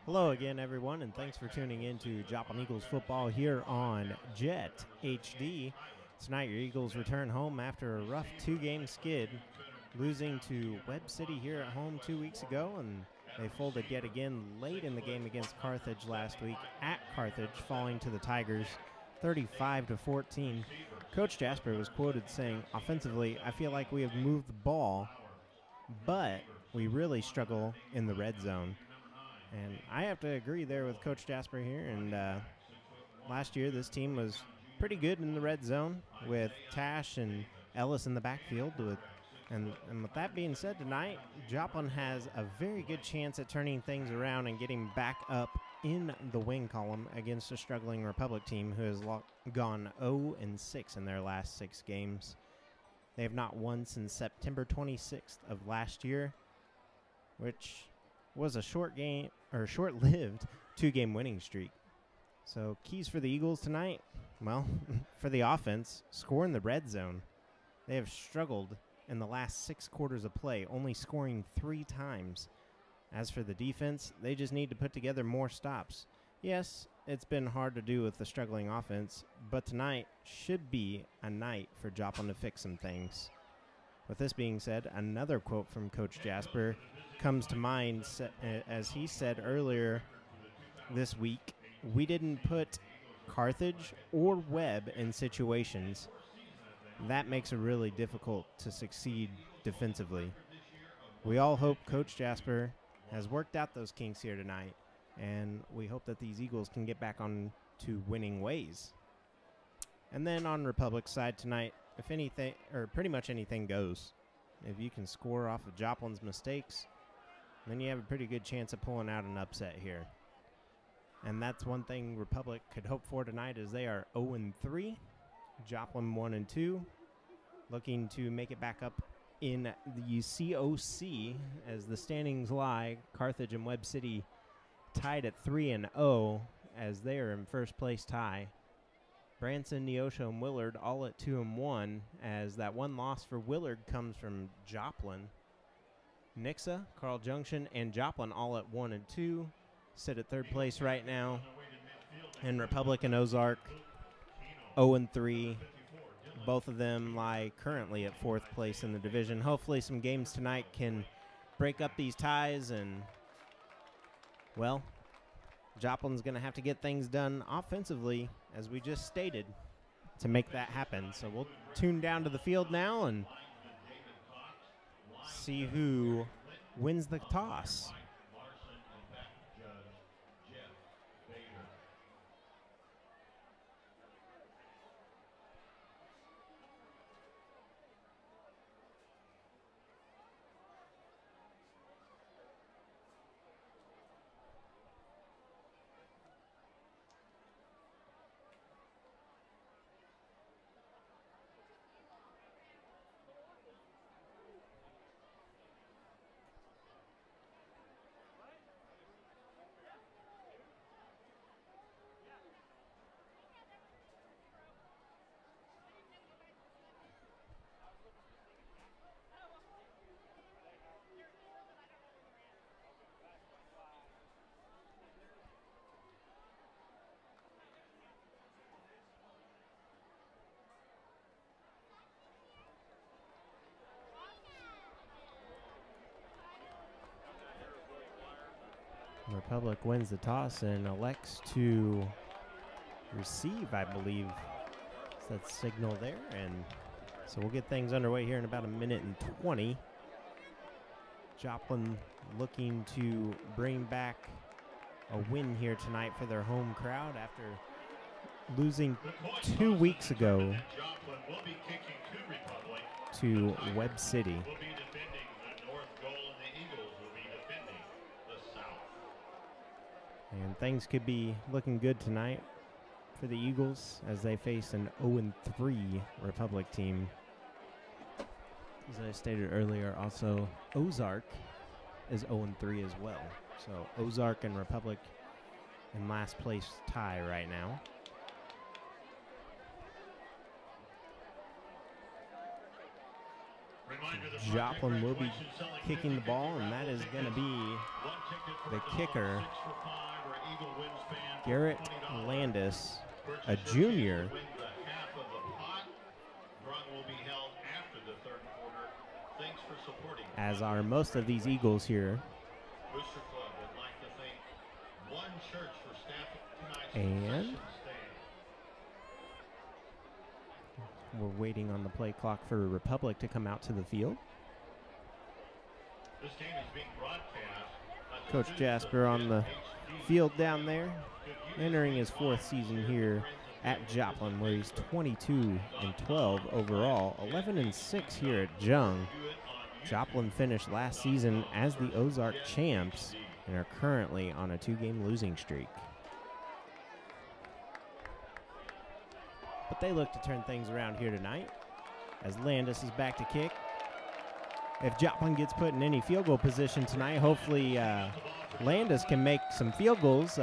Hello again, everyone, and thanks for tuning in to Joplin Eagles football here on Jet HD. Tonight, your Eagles return home after a rough two-game skid, losing to Webb City here at home 2 weeks ago, and they folded yet again late in the game against Carthage last week at Carthage, falling to the Tigers 35-14. Coach Jasper was quoted saying, "Offensively, I feel like we have moved the ball, but we really struggle in the red zone." And I have to agree there with Coach Jasper here. And last year, this team was pretty good in the red zone with Tash and Ellis in the backfield. And with that being said, tonight, Joplin has a very good chance at turning things around and getting back up in the win column against a struggling Republic team who has gone 0-6 in their last 6 games. They have not won since September 26th of last year, which was a short-lived 2-game winning streak. So keys for the Eagles tonight, well, for the offense, score in the red zone. They have struggled in the last 6 quarters of play, only scoring 3 times. As for the defense, they just need to put together more stops. Yes, it's been hard to do with the struggling offense, but tonight should be a night for Joplin to fix some things. With this being said, another quote from Coach Jasper comes to mind as he said earlier this week, "We didn't put Carthage or Webb in situations that makes it really difficult to succeed defensively." We all hope Coach Jasper has worked out those kinks here tonight, and we hope that these Eagles can get back on to winning ways. And then on Republic's side tonight, if anything, or pretty much anything goes. If you can score off of Joplin's mistakes, then you have a pretty good chance of pulling out an upset here. And that's one thing Republic could hope for tonight, as they are 0-3, Joplin 1-2, looking to make it back up in the COC as the standings lie. Carthage and Webb City tied at 3-0 as they are in first place tie. Branson, Neosho, and Willard all at 2-1, as that one loss for Willard comes from Joplin. Nixa, Carl Junction, and Joplin all at 1-2, sit at third place right now. And Republic and Ozark 0-3. Both of them lie currently at fourth place in the division. Hopefully some games tonight can break up these ties, and, well, Joplin's going to have to get things done offensively, as we just stated, to make that happen. So we'll tune down to the field now and see who wins the toss. Republic wins the toss and elects to receive, I believe. So that's signal there, and so we'll get things underway here in about 1:20. Joplin looking to bring back a win here tonight for their home crowd after losing 2 weeks ago to Webb City. And things could be looking good tonight for the Eagles as they face an 0-3 Republic team. As I stated earlier, also Ozark is 0-3 as well. So Ozark and Republic in last place tie right now. Joplin will be kicking the ball, and that is going to be the kicker, Garrett Landis, a junior. As are most of these Eagles here. And we're waiting on the play clock for Republic to come out to the field. This game is being broadcast. Coach Jasper on the field down there, entering his 4th season here at Joplin, where he's 22-12 overall, 11-6 here at Jung. Joplin finished last season as the Ozark champs and are currently on a 2-game losing streak. But they look to turn things around here tonight as Landis is back to kick. If Joplin gets put in any field goal position tonight, hopefully Landis can make some field goals.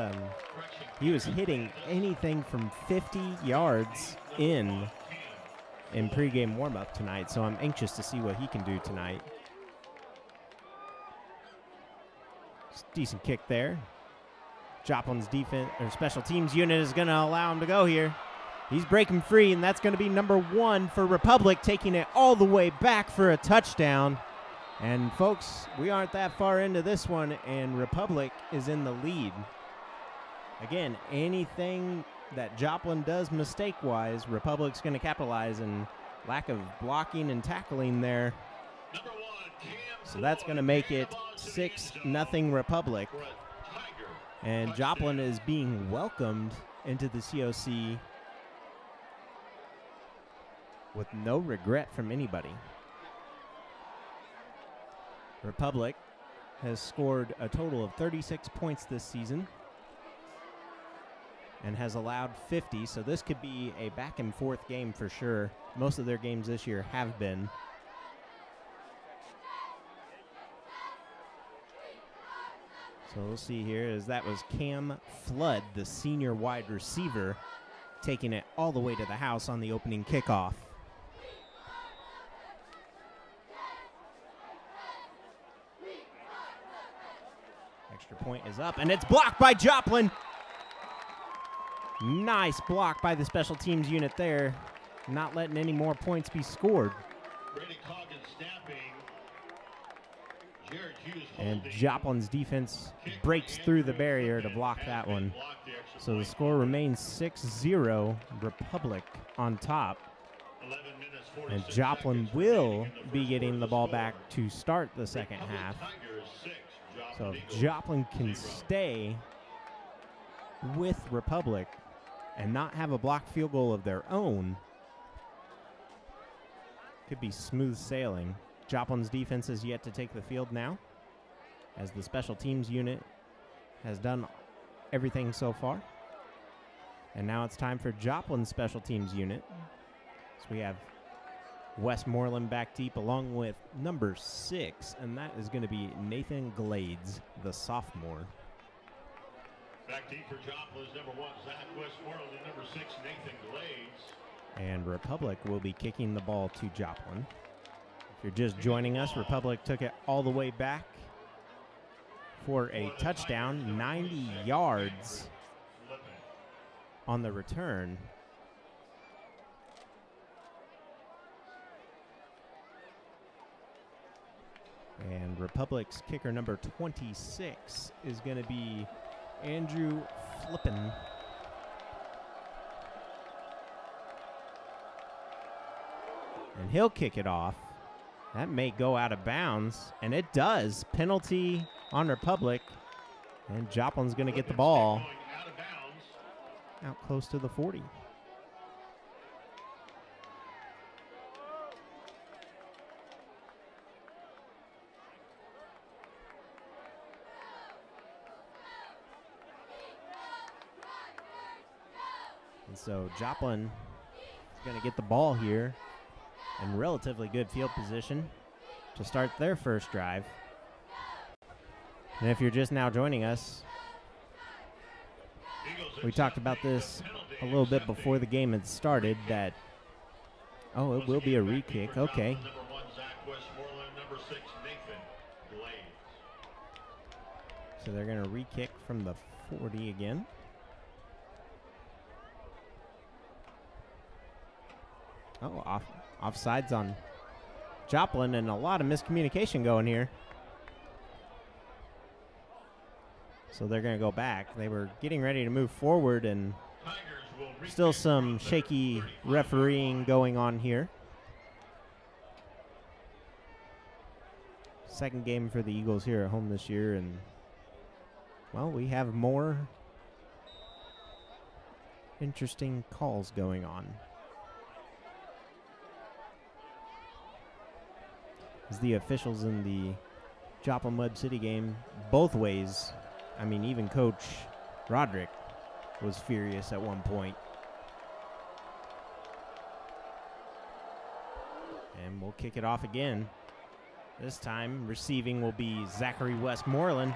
He was hitting anything from 50 yards in pregame warm-up tonight, so I'm anxious to see what he can do tonight. Decent kick there. Joplin's defense or special teams unit is going to allow him to go here. He's breaking free, and that's going to be number 1 for Republic, taking it all the way back for a touchdown. And, folks, we aren't that far into this one, and Republic is in the lead. Again, anything that Joplin does mistake-wise, Republic's going to capitalize, and lack of blocking and tackling there. So that's going to make it 6-0 Republic. And Joplin is being welcomed into the COC with no regret from anybody. Republic has scored a total of 36 points this season and has allowed 50, so this could be a back-and-forth game for sure. Most of their games this year have been. So we'll see here as that was Cam Flood, the senior wide receiver, taking it all the way to the house on the opening kickoff. Extra point is up, and it's blocked by Joplin. Nice block by the special teams unit there, not letting any more points be scored. And Joplin's defense breaks through the barrier to block that one. So the score remains 6-0, Republic on top. And Joplin will be getting the ball back to start the second half. So if Joplin can stay with Republic and not have a blocked field goal of their own, could be smooth sailing. Joplin's defense is yet to take the field now, as the special teams unit has done everything so far. And now it's time for Joplin's special teams unit. So we have Westmoreland back deep along with number 6, and that is going to be Nathan Glades, the sophomore. Back deep for Joplin is number 1, Zach Westmoreland, and number 6, Nathan Glades. And Republic will be kicking the ball to Joplin. If you're just joining us, Republic took it all the way back for a touchdown, 90 yards on the return. And Republic's kicker number 26 is going to be Andrew Flippin. And he'll kick it off. That may go out of bounds, and it does. Penalty on Republic, and Joplin's going to get the ball out close to the 40. And so Joplin is going to get the ball here in relatively good field position to start their first drive. And if you're just now joining us, we talked about this a little bit before the game had started that, oh, it will be a re-kick. Okay. 6, Nathan Glades. So they're going to re-kick from the 40 again. Oh, offsides on Joplin, and a lot of miscommunication going here. So they're going to go back. They were getting ready to move forward, and still some shaky refereeing going on here. Second game for the Eagles here at home this year, and, well, we have more interesting calls going on. As the officials in the Joplin Webb City game, both ways, I mean, even Coach Roderick was furious at one point. And we'll kick it off again. This time, receiving will be Zachary Westmoreland.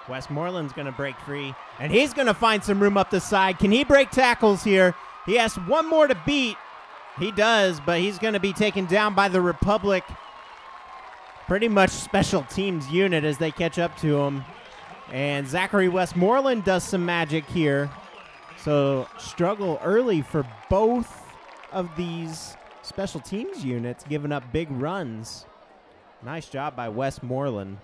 Westmoreland's going to break free, and he's going to find some room up the side. Can he break tackles here? He has one more to beat. He does, but he's going to be taken down by the Republic. Pretty much special teams unit as they catch up to him. And Zachary Westmoreland does some magic here. So struggle early for both of these special teams units, giving up big runs. Nice job by Westmoreland.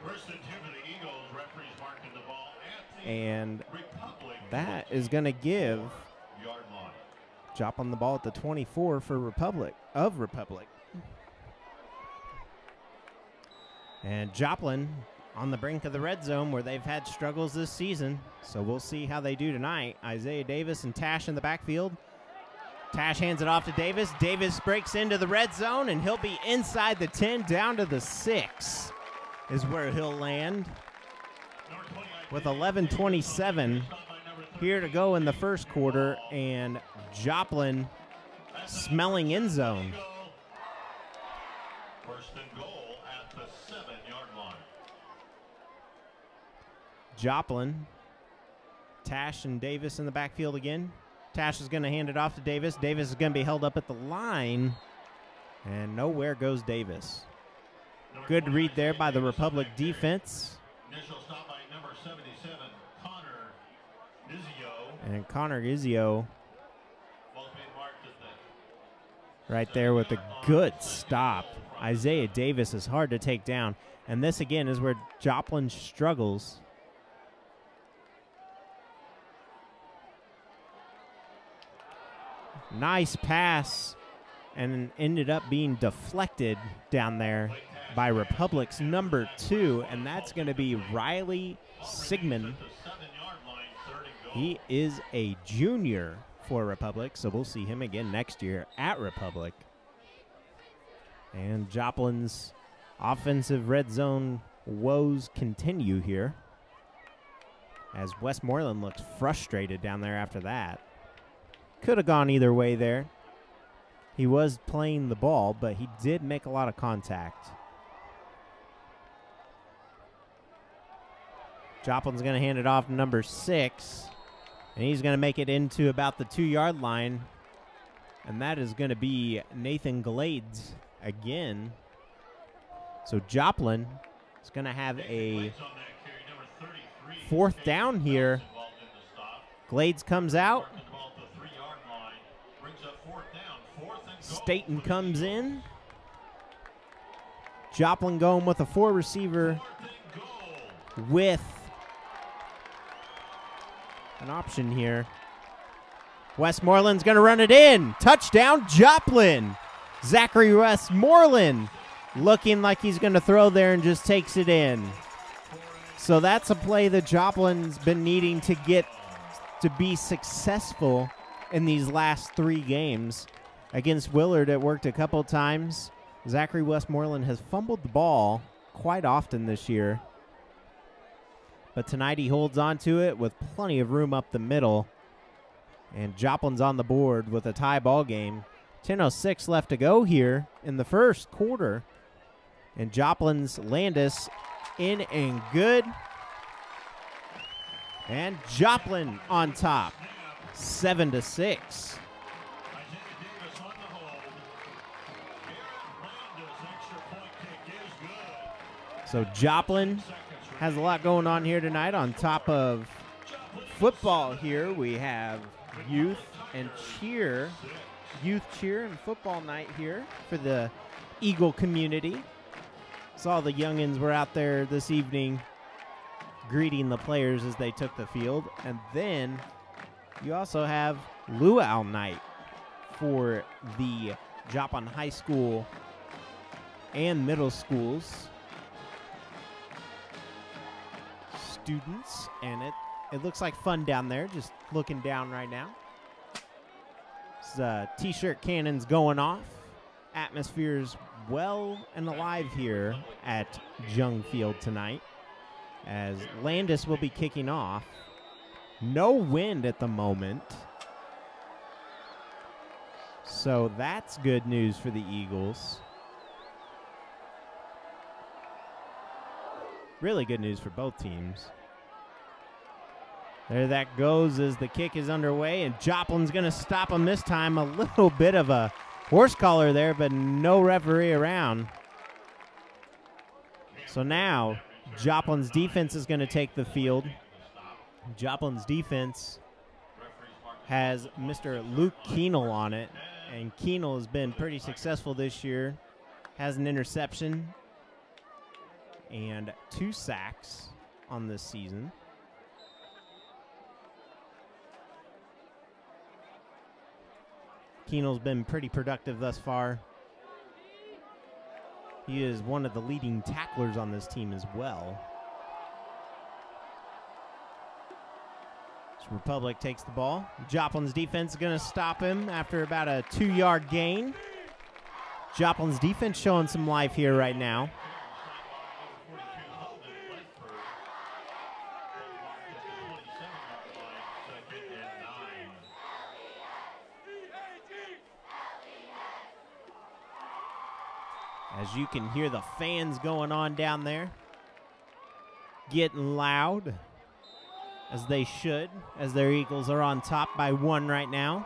First and 2 for the Eagles. Referees marking the ball at the And Republic that is going to give yard line. Joplin the ball at the 24 for Republic. And Joplin on the brink of the red zone where they've had struggles this season. So we'll see how they do tonight. Isaiah Davis and Tash in the backfield. Tash hands it off to Davis. Davis breaks into the red zone, and he'll be inside the 10 down to the 6 is where he'll land. With 11:27 here to go in the first quarter, and Joplin smelling end zone. First and goal at the 7-yard line. Joplin, Tash and Davis in the backfield again. Tash is going to hand it off to Davis. Davis is going to be held up at the line, and nowhere goes Davis. Good read there by the Republic defense. Initial stop by number 77, Connor Izio. And Connor Izio Both being marked at the right there with a good stop. Isaiah Davis is hard to take down. And this, again, is where Joplin struggles. Nice pass, and ended up being deflected down there by Republic's number 2, and that's going to be Riley Sigmund. He is a junior for Republic, so we'll see him again next year at Republic. And Joplin's offensive red zone woes continue here, as Westmoreland looks frustrated down there after that. Could have gone either way there. He was playing the ball, but he did make a lot of contact. Joplin's going to hand it off to number 6, and he's going to make it into about the 2-yard line, and that is going to be Nathan Glades again. So Joplin is going to have a 4th down here. Glades comes out. Staten comes in. Joplin going with a 4-receiver with an option here. Westmoreland's going to run it in. Touchdown, Joplin. Zachary Westmoreland looking like he's going to throw there and just takes it in. So that's a play that Joplin's been needing to get to be successful in these last 3 games. Against Willard, it worked a couple times. Zachary Westmoreland has fumbled the ball quite often this year. But tonight he holds on to it with plenty of room up the middle. And Joplin's on the board with a tie ball game. 10:06 left to go here in the first quarter. And Joplin's Landis in and good. And Joplin on top, 7-6. So Joplin has a lot going on here tonight. On top of football here, we have youth cheer and football night here for the Eagle community. Saw the youngins were out there this evening greeting the players as they took the field. And then you also have luau night for the Joplin High School and middle schools students, and it looks like fun down there, just looking down right now. T-shirt cannons going off. Atmosphere's well and alive here at Jung Field tonight as Landis will be kicking off. No wind at the moment, so that's good news for the Eagles. Really good news for both teams. There that goes as the kick is underway, and Joplin's going to stop him this time. A little bit of a horse collar there, but no referee around. So now Joplin's defense is going to take the field. Joplin's defense has Mr. Luke Keenel on it, and Keenel has been pretty successful this year. Has an interception and 2 sacks on this season. Keenel's been pretty productive thus far. He is one of the leading tacklers on this team as well. So Republic takes the ball. Joplin's defense is going to stop him after about a 2-yard gain. Joplin's defense showing some life here right now. As you can hear the fans going on down there, getting loud, as they should, as their Eagles are on top by 1 right now.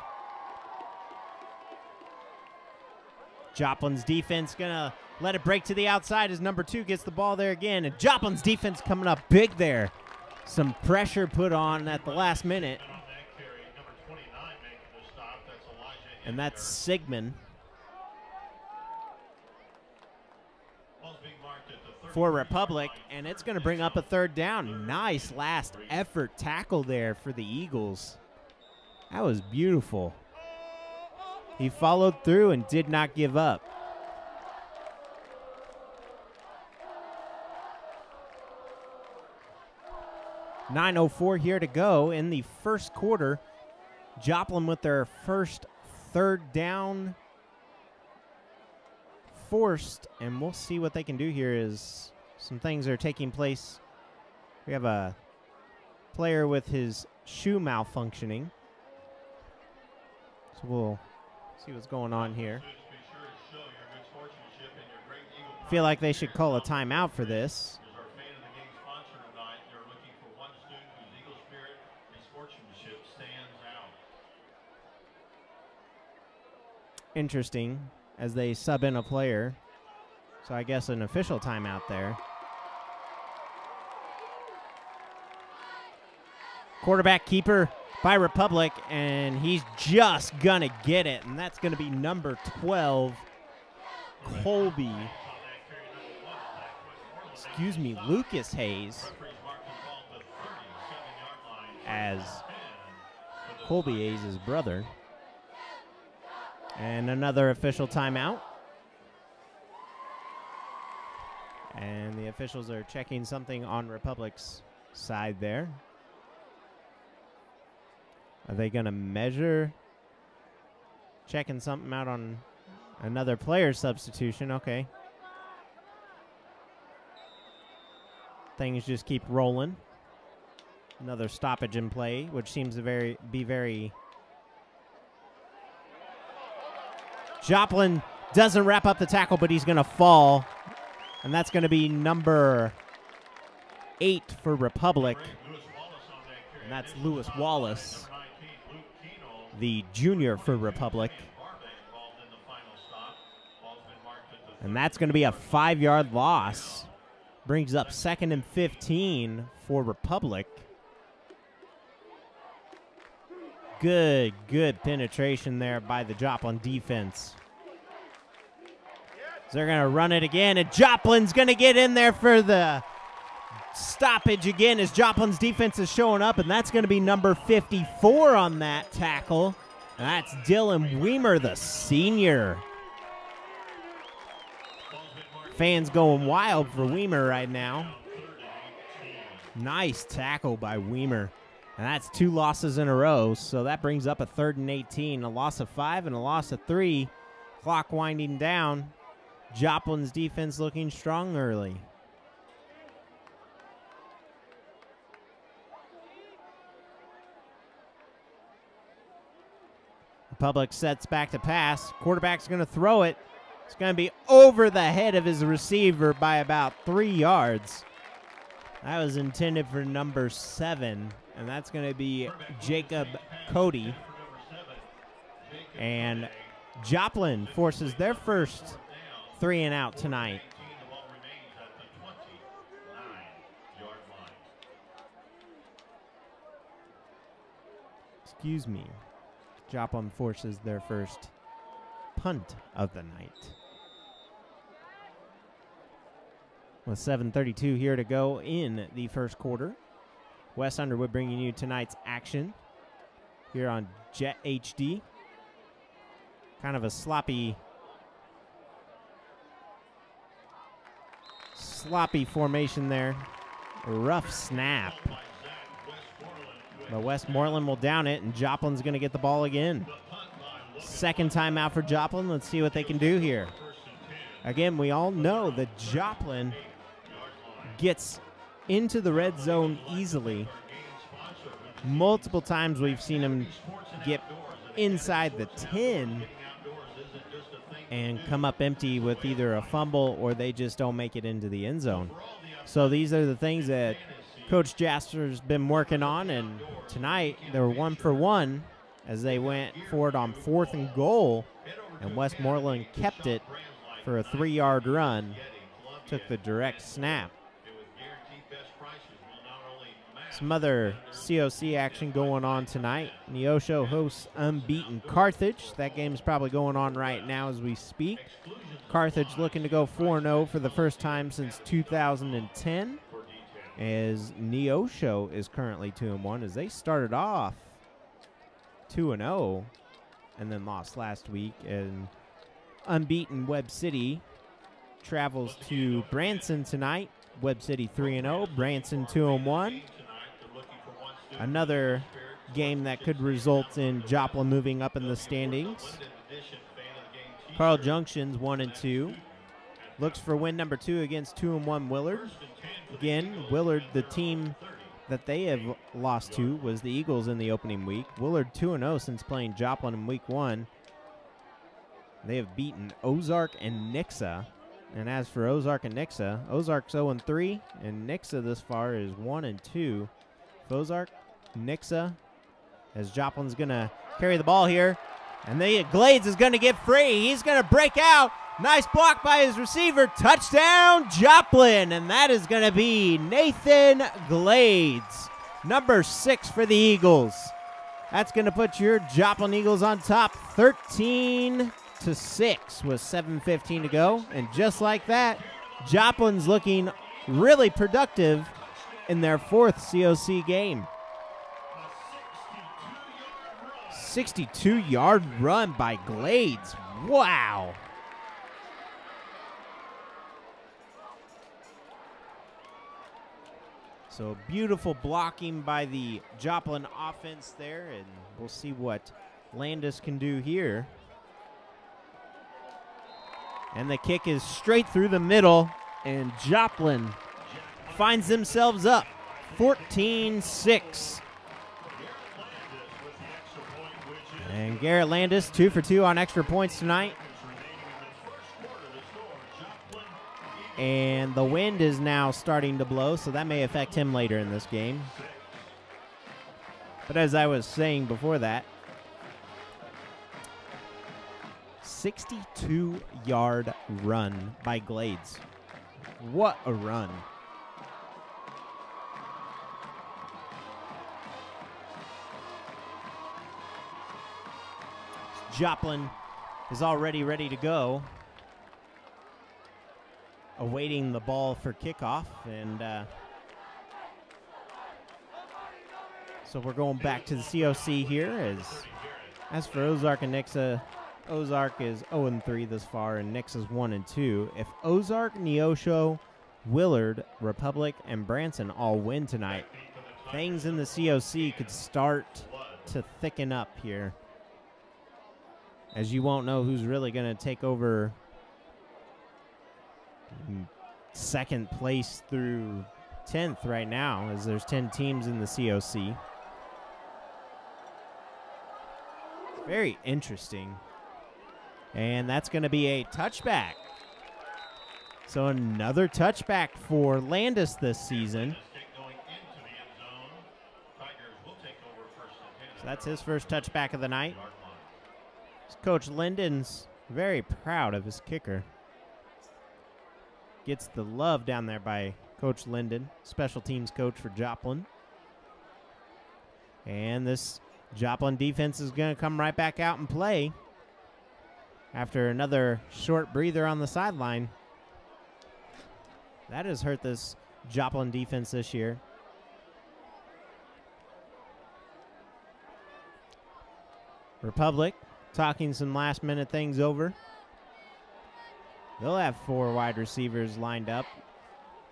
Joplin's defense gonna let it break to the outside as number 2 gets the ball there again, and Joplin's defense coming up big there. Some pressure put on at the last minute. And that's Sigmund for Republic, and it's going to bring up a 3rd down. Nice last effort tackle there for the Eagles. That was beautiful. He followed through and did not give up. .904 here to go in the first quarter. Joplin with their first 3rd down forced, and we'll see what they can do here as some things are taking place. We have a player with his shoe malfunctioning, so we'll see what's going on here. Feel like they should call a timeout for this. Interesting, as they sub in a player. So I guess an official timeout there. Quarterback keeper by Republic, and he's just gonna get it, and that's gonna be number 12, Colby. Excuse me, Lucas Hayes, as Colby Hayes' brother. And another official timeout. And the officials are checking something on Republic's side there. Are they going to measure? Checking something out on another player substitution. Okay. Things just keep rolling. Another stoppage in play, which seems to be very... Joplin doesn't wrap up the tackle, but he's going to fall. And that's going to be number 8 for Republic. And that's Lewis Wallace, the junior for Republic. And that's going to be a 5-yard loss. Brings up 2nd and 15 for Republic. Good penetration there by the Joplin defense. So they're going to run it again, and Joplin's going to get in there for the stoppage again as Joplin's defense is showing up, and that's going to be number 54 on that tackle. And that's Dylan Weimer, the senior. Fans going wild for Weimer right now. Nice tackle by Weimer. And that's 2 losses in a row, so that brings up a 3rd and 18. A loss of 5 and a loss of 3. Clock winding down. Joplin's defense looking strong early. Republic sets back to pass. Quarterback's going to throw it. It's going to be over the head of his receiver by about 3 yards. That was intended for number 7, and that's going to be Jacob Cody. And Joplin forces their first 3 and out tonight. Excuse me. Joplin forces their first punt of the night. With 7:32 here to go in the first quarter. Wes Underwood bringing you tonight's action here on Jet HD. Kind of a sloppy formation there. A rough snap. But Westmoreland will down it, and Joplin's going to get the ball again. Second time out for Joplin. Let's see what they can do here. Again, we all know that Joplin gets into the red zone easily. Multiple times we've seen him get inside the 10 and come up empty with either a fumble or they just don't make it into the end zone. So these are the things that Coach Jasper's been working on, and tonight they were 1 for 1 as they went forward on 4th and goal, and Westmoreland kept it for a 3-yard run, took the direct snap. Some other COC action going on tonight. Neosho hosts unbeaten Carthage. That game's probably going on right now as we speak. Carthage looking to go 4-0 for the first time since 2010. As Neosho is currently 2-1 as they started off 2-0 and then lost last week. And unbeaten Webb City travels to Branson tonight. Webb City 3-0, Branson 2-1. Another game that could result in Joplin moving up in the standings. Carl Junction's 1-2. Looks for win number 2 against 2-1 Willard. Again, Willard, the team that they have lost to was the Eagles in the opening week. Willard 2-0 since playing Joplin in week 1. They have beaten Ozark and Nixa. And as for Ozark and Nixa, Ozark's 0-3, and Nixa this far is 1-2. Ozark, Nixa, as Joplin's going to carry the ball here. And Glades is going to get free. He's going to break out. Nice block by his receiver. Touchdown, Joplin. And that is going to be Nathan Glades, number 6 for the Eagles. That's going to put your Joplin Eagles on top 13-6 with 7:15 to go. And just like that, Joplin's looking really productive in their 4th COC game. 62-yard run by Glades. Wow. So beautiful blocking by the Joplin offense there, and we'll see what Landis can do here. And the kick is straight through the middle, and Joplin finds themselves up 14-6. And Garrett Landis 2 for 2 on extra points tonight. And the wind is now starting to blow, so that may affect him later in this game. But as I was saying before that, 62-yard run by Glades. What a run. Joplin is already ready to go, awaiting the ball for kickoff. And so we're going back to the COC here. As for Ozark and Nixa, Ozark is 0-3 this far, and Nixa's 1-2. If Ozark, Neosho, Willard, Republic, and Branson all win tonight, things in the COC could start to thicken up here, as you won't know who's really going to take over second place through 10th right now, as there's 10 teams in the COC. Very interesting. And that's going to be a touchback. So another touchback for Landis this season. So that's his first touchback of the night. Coach Linden's very proud of his kicker. Gets the love down there by Coach Linden, special teams coach for Joplin. And this Joplin defense is going to come right back out and play after another short breather on the sideline. That has hurt this Joplin defense this year. Republic talking some last-minute things over. They'll have 4 wide receivers lined up,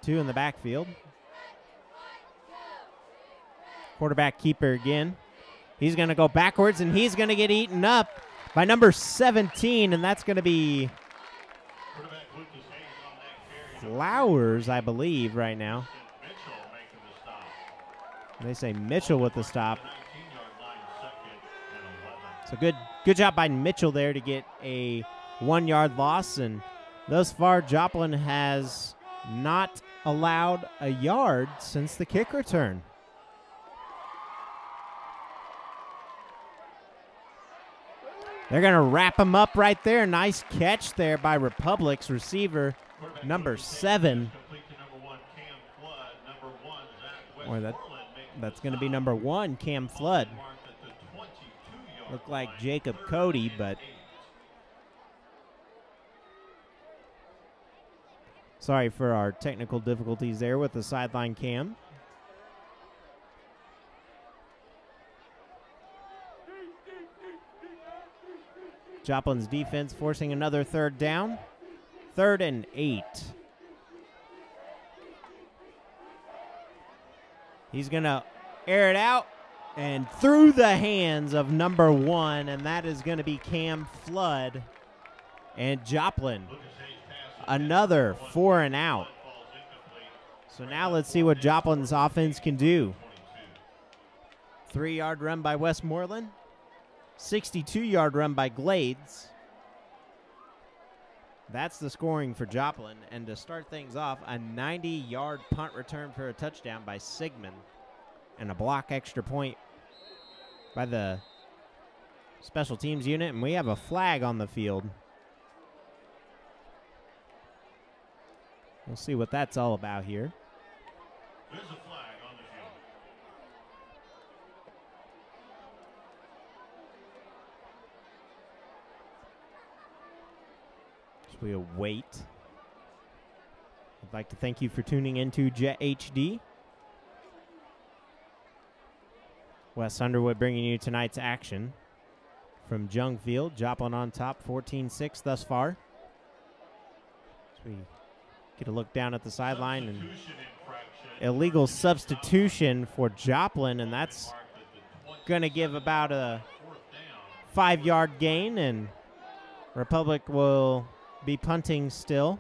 2 in the backfield. Quarterback keeper again. He's going to go backwards, and he's going to get eaten up by number 17, and that's going to be Flowers, I believe, right now. They say Mitchell with the stop. So good job by Mitchell there to get a 1-yard loss, and thus far Joplin has not allowed a yard since the kick return. They're going to wrap him up right there. Nice catch there by Republic's receiver, number 7. Or that's going to be number 1, Cam Flood. Looked like Jacob Cody, but sorry for our technical difficulties there with the sideline cam. Joplin's defense forcing another 3rd down. 3rd and 8. He's going to air it out and through the hands of number 1, and that is going to be Cam Flood. And Joplin, another 4 and out. So now let's see what Joplin's offense can do. 3-yard run by Westmoreland. 62-yard run by Glades. That's the scoring for Joplin. And to start things off, a 90-yard punt return for a touchdown by Sigmund. And a block extra point by the special teams unit. And we have a flag on the field. We'll see what that's all about here. There's a flag on the field. So we await. I'd like to thank you for tuning into Jet HD. Wes Underwood bringing you tonight's action from Jung Field. Joplin on top, 14-6 thus far. So we get a look down at the sideline, and illegal substitution for Joplin, and that's going to give about a 5-yard gain, and Republic will be punting still.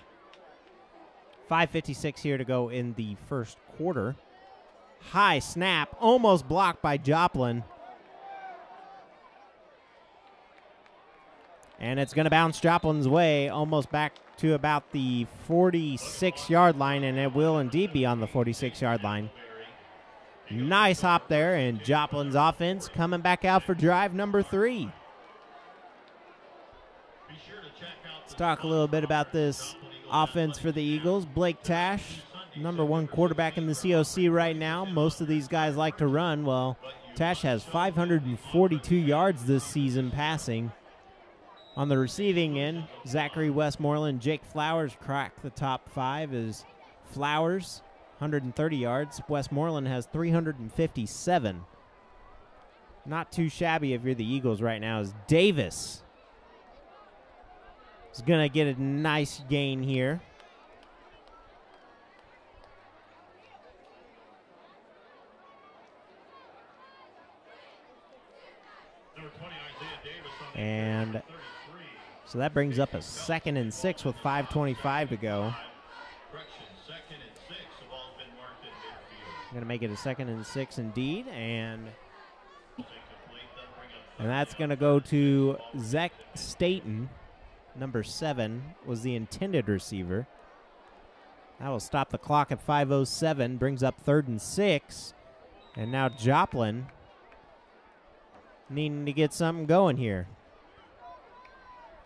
5:56 here to go in the first quarter. High snap, almost blocked by Joplin. And it's going to bounce Joplin's way, almost back to about the 46-yard line, and it will indeed be on the 46-yard line. Nice hop there, and Joplin's offense coming back out for drive number 3. Let's talk a little bit about this offense for the Eagles. Blake Tash, number 1 quarterback in the COC right now. Most of these guys like to run. Well, Tash has 542 yards this season passing, On the receiving end, Zachary Westmoreland, Jake Flowers cracked the top 5 as Flowers, 130 yards. Westmoreland has 357. Not too shabby if you're the Eagles right now, as Davis is going to get a nice gain here. And so that brings up a 2nd and 6 with 5:25 to go. Going to make it a 2nd and 6 indeed, and that's going to go to Zach Staten. Number 7 was the intended receiver. That will stop the clock at 5:07, brings up 3rd and 6, and now Joplin needing to get something going here.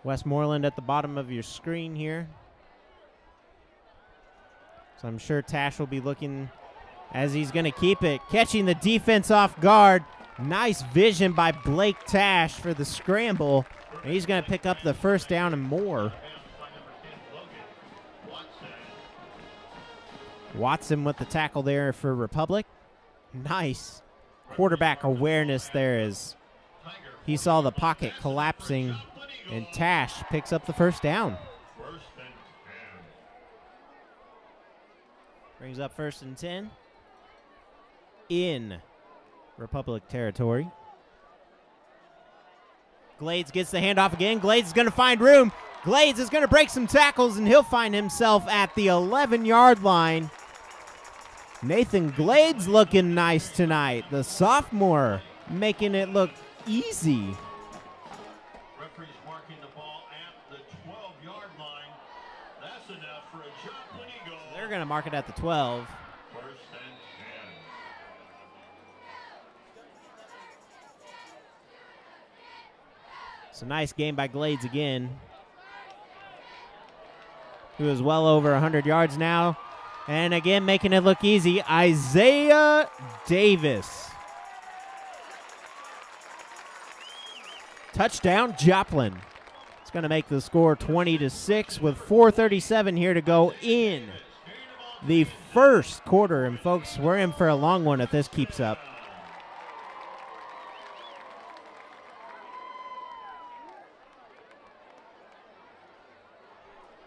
Westmoreland at the bottom of your screen here. So I'm sure Tash will be looking as he's going to keep it. Catching the defense off guard. Nice vision by Blake Tash for the scramble. And he's going to pick up the first down and more. Watson with the tackle there for Republic. Nice quarterback awareness there as he saw the pocket collapsing, and Tash picks up the first down. Brings up 1st and 10 in Republic territory. Glades gets the handoff again. Glades is going to find room. Glades is going to break some tackles, and he'll find himself at the 11-yard line. Nathan Glades looking nice tonight. The sophomore making it look easy. Referees marking the ball at the 12-yard line. That's enough for a Joplin Eagle. They're going to mark it at the 12. 1st and 10. So nice game by Glades again, who is well over 100 yards now. And again, making it look easy, Isaiah Davis. Touchdown, Joplin. It's going to make the score 20-6 with 4:37 here to go in the first quarter. And folks, we're in for a long one if this keeps up.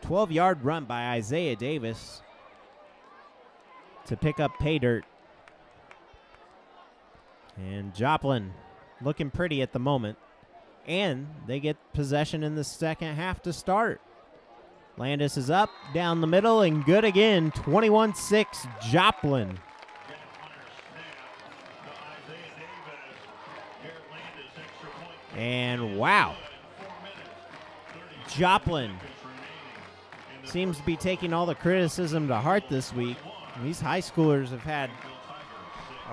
A 12-yard run by Isaiah Davis to pick up pay dirt. And Joplin looking pretty at the moment. And they get possession in the second half to start. Landis is up, down the middle, and good again. 21-6, Joplin. And wow. Joplin seems to be taking all the criticism to heart this week. These high schoolers have had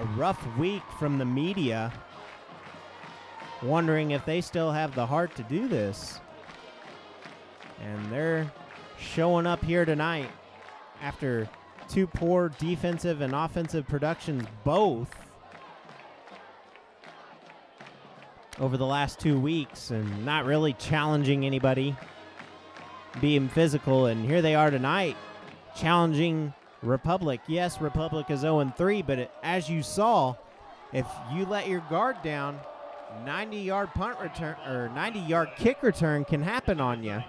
a rough week from the media, wondering if they still have the heart to do this. And they're showing up here tonight after 2 poor defensive and offensive productions both over the last 2 weeks, and not really challenging anybody, being physical. And here they are tonight challenging Republic. Yes, Republic is 0-3, but as you saw, if you let your guard down, 90-yard punt return or 90-yard kick return can happen on you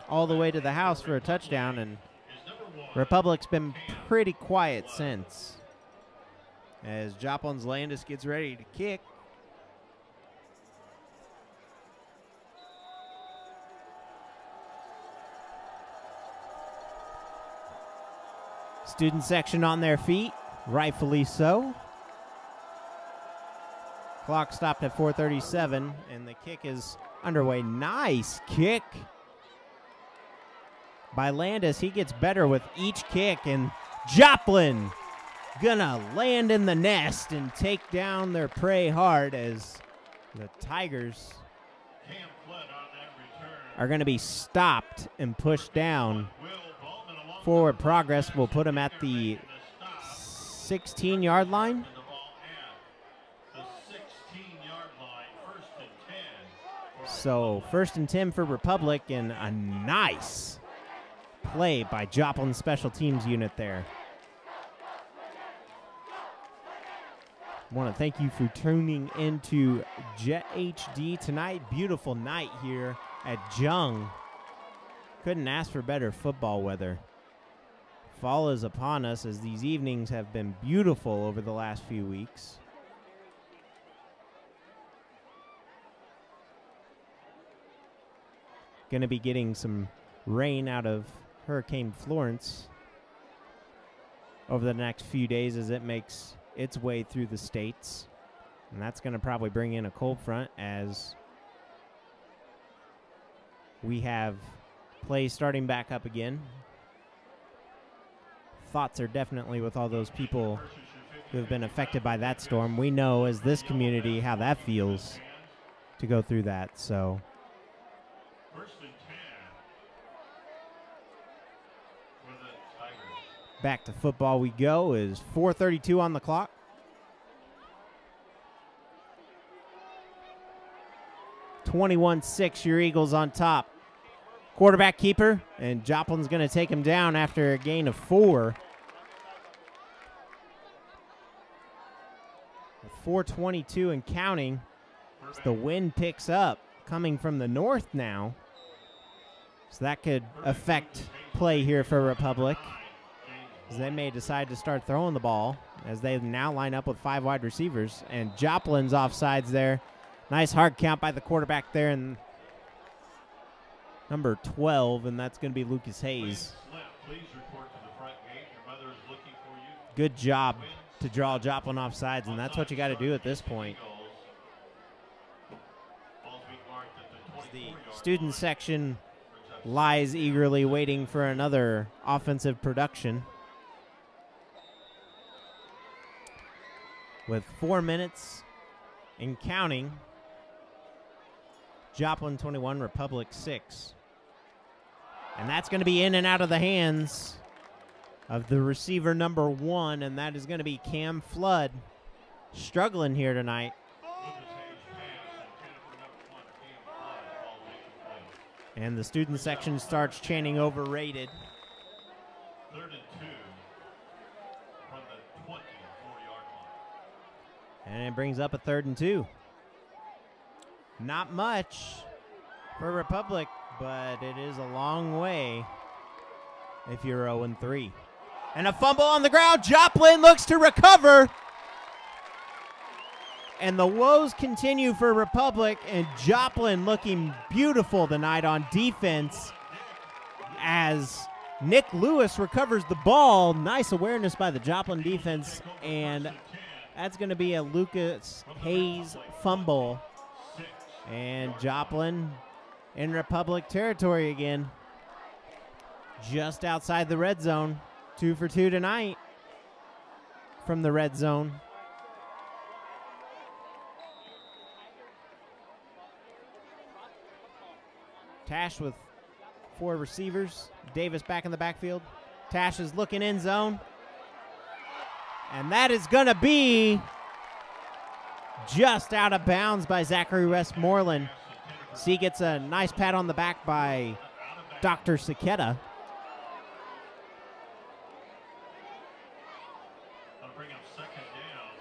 all the way to the house for a touchdown. And Republic's been pretty quiet since, as Joplin's Landis gets ready to kick. Student section on their feet, rightfully so. Clock stopped at 4:37, and the kick is underway. Nice kick by Landis. He gets better with each kick, and Joplin gonna land in the nest and take down their prey hard, as the Tigers are gonna be stopped and pushed down. Forward progress will put him at the 16-yard line. So 1st and 10 for Republic, and a nice play by Joplin's special teams unit there. I want to thank you for tuning into Jet HD tonight. Beautiful night here at Jung. Couldn't ask for better football weather. Fall is upon us as these evenings have been beautiful over the last few weeks. Going to be getting some rain out of Hurricane Florence over the next few days as it makes its way through the states. And that's going to probably bring in a cold front as we have play starting back up again. Thoughts are definitely with all those people who have been affected by that storm. We know as this community how that feels to go through that. So back to football we go. Is 4:32 on the clock. (21-6) your Eagles on top. Quarterback keeper, and Joplin's going to take him down after a gain of 4. With 4:22 and counting, as the wind picks up, coming from the north now. So that could affect play here for Republic, as they may decide to start throwing the ball, as they now line up with 5 wide receivers. And Joplin's offsides there. Nice hard count by the quarterback there, and number 12, and that's going to be Lucas Hayes. Good job to draw Joplin off sides, and that's what you got to do at this point. The student section lies eagerly waiting for another offensive production. With 4 minutes and counting, Joplin 21, Republic 6. And that's going to be in and out of the hands of the receiver number 1, and that is going to be Cam Flood, struggling here tonight. And the student section starts chanting overrated. 3rd and 2 from the 24-yard line. And it brings up a 3rd and 2. Not much for Republic, but it is a long way if you're 0-3. And a fumble on the ground. Joplin looks to recover. And the woes continue for Republic, and Joplin looking beautiful tonight on defense as Nick Lewis recovers the ball. Nice awareness by the Joplin defense, and that's going to be a Lucas Hayes fumble. And Joplin in Republic territory again, just outside the red zone. 2 for 2 tonight from the red zone. Tash with 4 receivers. Davis back in the backfield. Tash is looking in zone. And that is going to be just out of bounds by Zachary Westmoreland. So he gets a nice pat on the back by Dr. Saketa.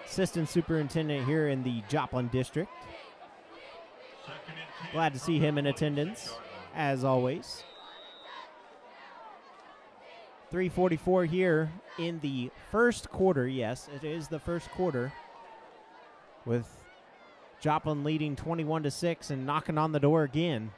Assistant superintendent here in the Joplin district. Glad to see him in attendance, as always. 3:44 here in the first quarter. Yes, it is the first quarter, with Joplin leading 21-6 and knocking on the door again.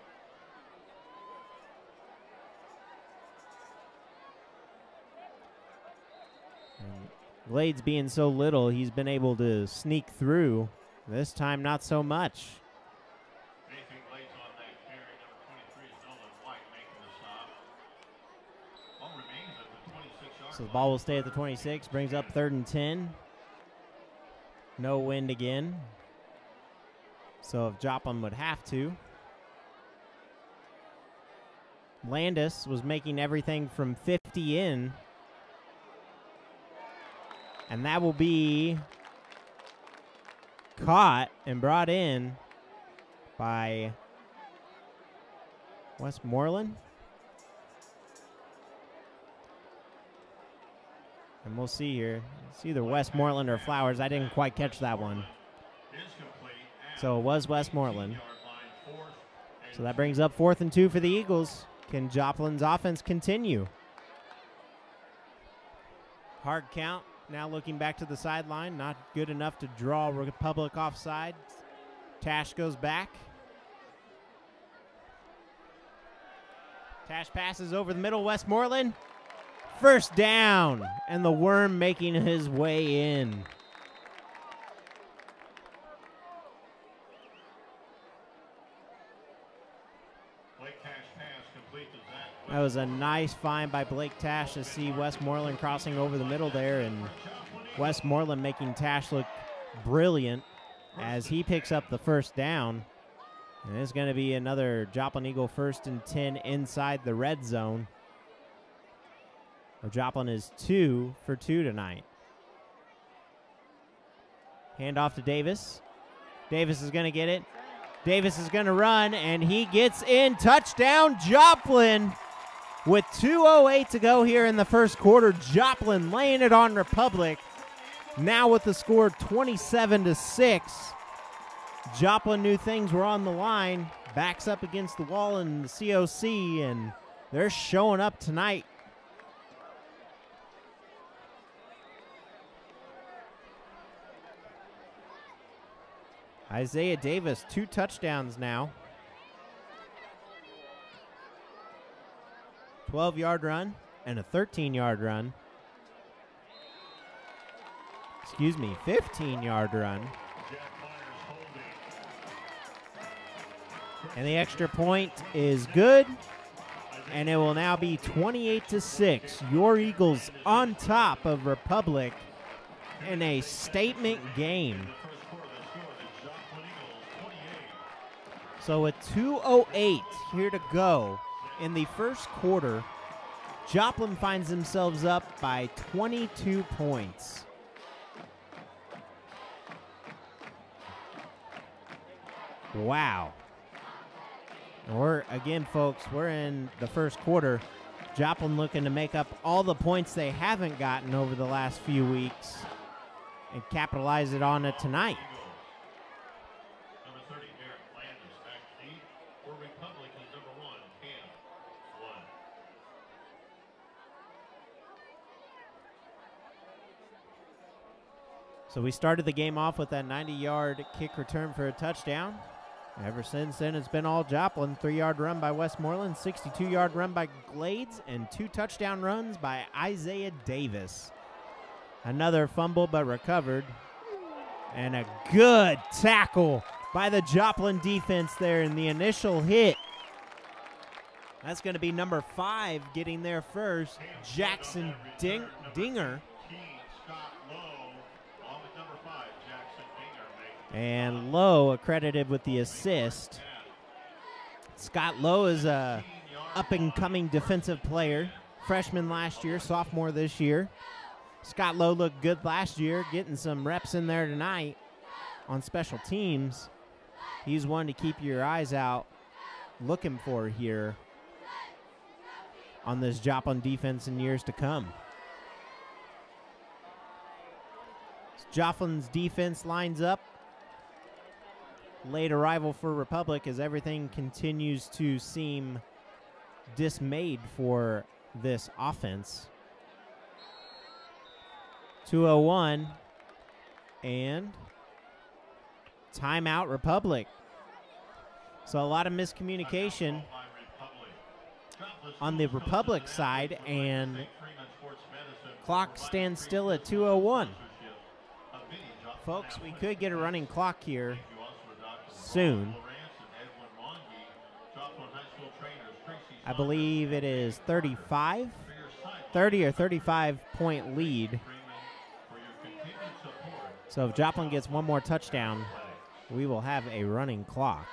And Glades being so little, he's been able to sneak through. This time, not so much. So the ball will stay at the 26, brings up 3rd and 10. No wind again. So if Joplin would have to. Landis was making everything from 50 in. And that will be caught and brought in by Westmoreland. And we'll see here. It's either Westmoreland or Flowers. I didn't quite catch that one. So it was Westmoreland. So that brings up 4th and 2 for the Eagles. Can Joplin's offense continue? Hard count. Now looking back to the sideline. Not good enough to draw Republic offside. Tash goes back. Tash passes over the middle. Westmoreland. First down. And the Worm making his way in. That was a nice find by Blake Tash to see Westmoreland crossing over the middle there, and Westmoreland making Tash look brilliant as he picks up the first down. And it's going to be another Joplin Eagle 1st and 10 inside the red zone. Joplin is 2 for 2 tonight. Hand off to Davis. Davis is going to get it. Davis is going to run, and he gets in. Touchdown, Joplin. With 2:08 to go here in the first quarter, Joplin laying it on Republic. Now with the score 27-6. Joplin knew things were on the line. Backs up against the wall in the COC, and they're showing up tonight. Isaiah Davis, 2 touchdowns now. 12-yard run and a 13-yard run. Excuse me, 15-yard run. And the extra point is good. And it will now be 28-6. Your Eagles on top of Republic in a statement game. So with 2:08 here to go in the first quarter, Joplin finds themselves up by 22 points. Wow. Again, folks, we're in the first quarter. Joplin looking to make up all the points they haven't gotten over the last few weeks and capitalize it on it tonight. So we started the game off with that 90-yard kick return for a touchdown. Ever since then, it's been all Joplin. 3-yard run by Westmoreland, 62-yard run by Glades, and 2 touchdown runs by Isaiah Davis. Another fumble, but recovered. And a good tackle by the Joplin defense there in the initial hit. That's going to be number 5 getting there first, Jackson Dinger. And Lowe accredited with the assist. Scott Lowe is a up-and-coming defensive player. Freshman last year, sophomore this year. Scott Lowe looked good last year, getting some reps in there tonight on special teams. He's one to keep your eyes out looking for here on this Joplin defense in years to come. Joplin's defense lines up. Late arrival for Republic as everything continues to seem dismayed for this offense. 2:01 and timeout Republic. So a lot of miscommunication on the Republic side, and clock stands still at 2:01. Folks, we could get a running clock here soon. I believe it is 30 or 35 point lead. So if Joplin gets one more touchdown, we will have a running clock.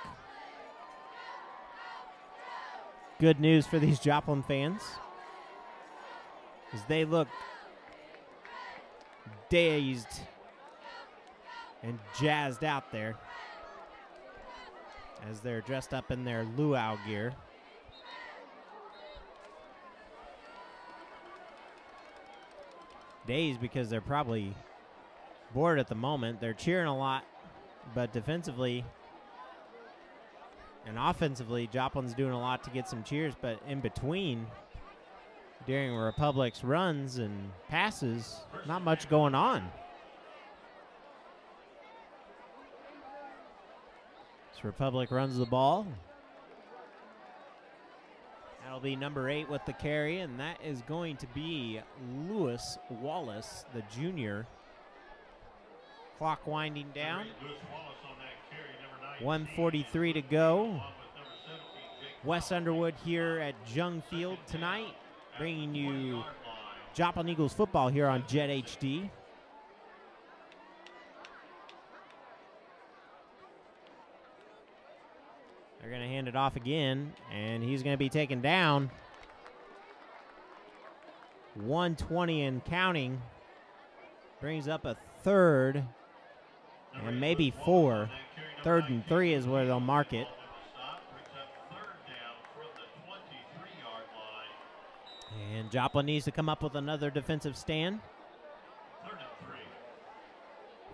Good news for these Joplin fans, as they look dazed and jazzed out there as they're dressed up in their luau gear. dazed because they're probably bored at the moment. They're cheering a lot, but defensively and offensively, Joplin's doing a lot to get some cheers, but in between, during Republic's runs and passes, not much going on. So Republic runs the ball. That'll be number 8 with the carry, and that is going to be Lewis Wallace, the junior. Clock winding down. 1:43 to go. Wes Underwood here at Jung Field tonight, bringing you Joplin Eagles football here on Jet HD. They're going to hand it off again, and he's going to be taken down. 120 and counting. Brings up a third and maybe 4. 3rd and 3 is where they'll mark it. And Joplin needs to come up with another defensive stand. 3rd and 3.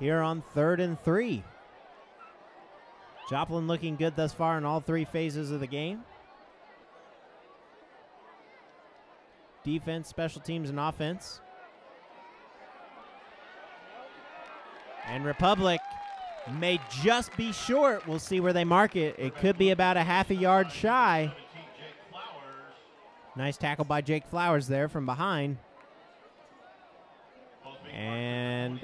Here on 3rd and 3. Joplin looking good thus far in all 3 phases of the game. Defense, special teams, and offense. And Republic may just be short. We'll see where they mark it. It could be about a half a yard shy. Nice tackle by Jake Flowers there from behind. And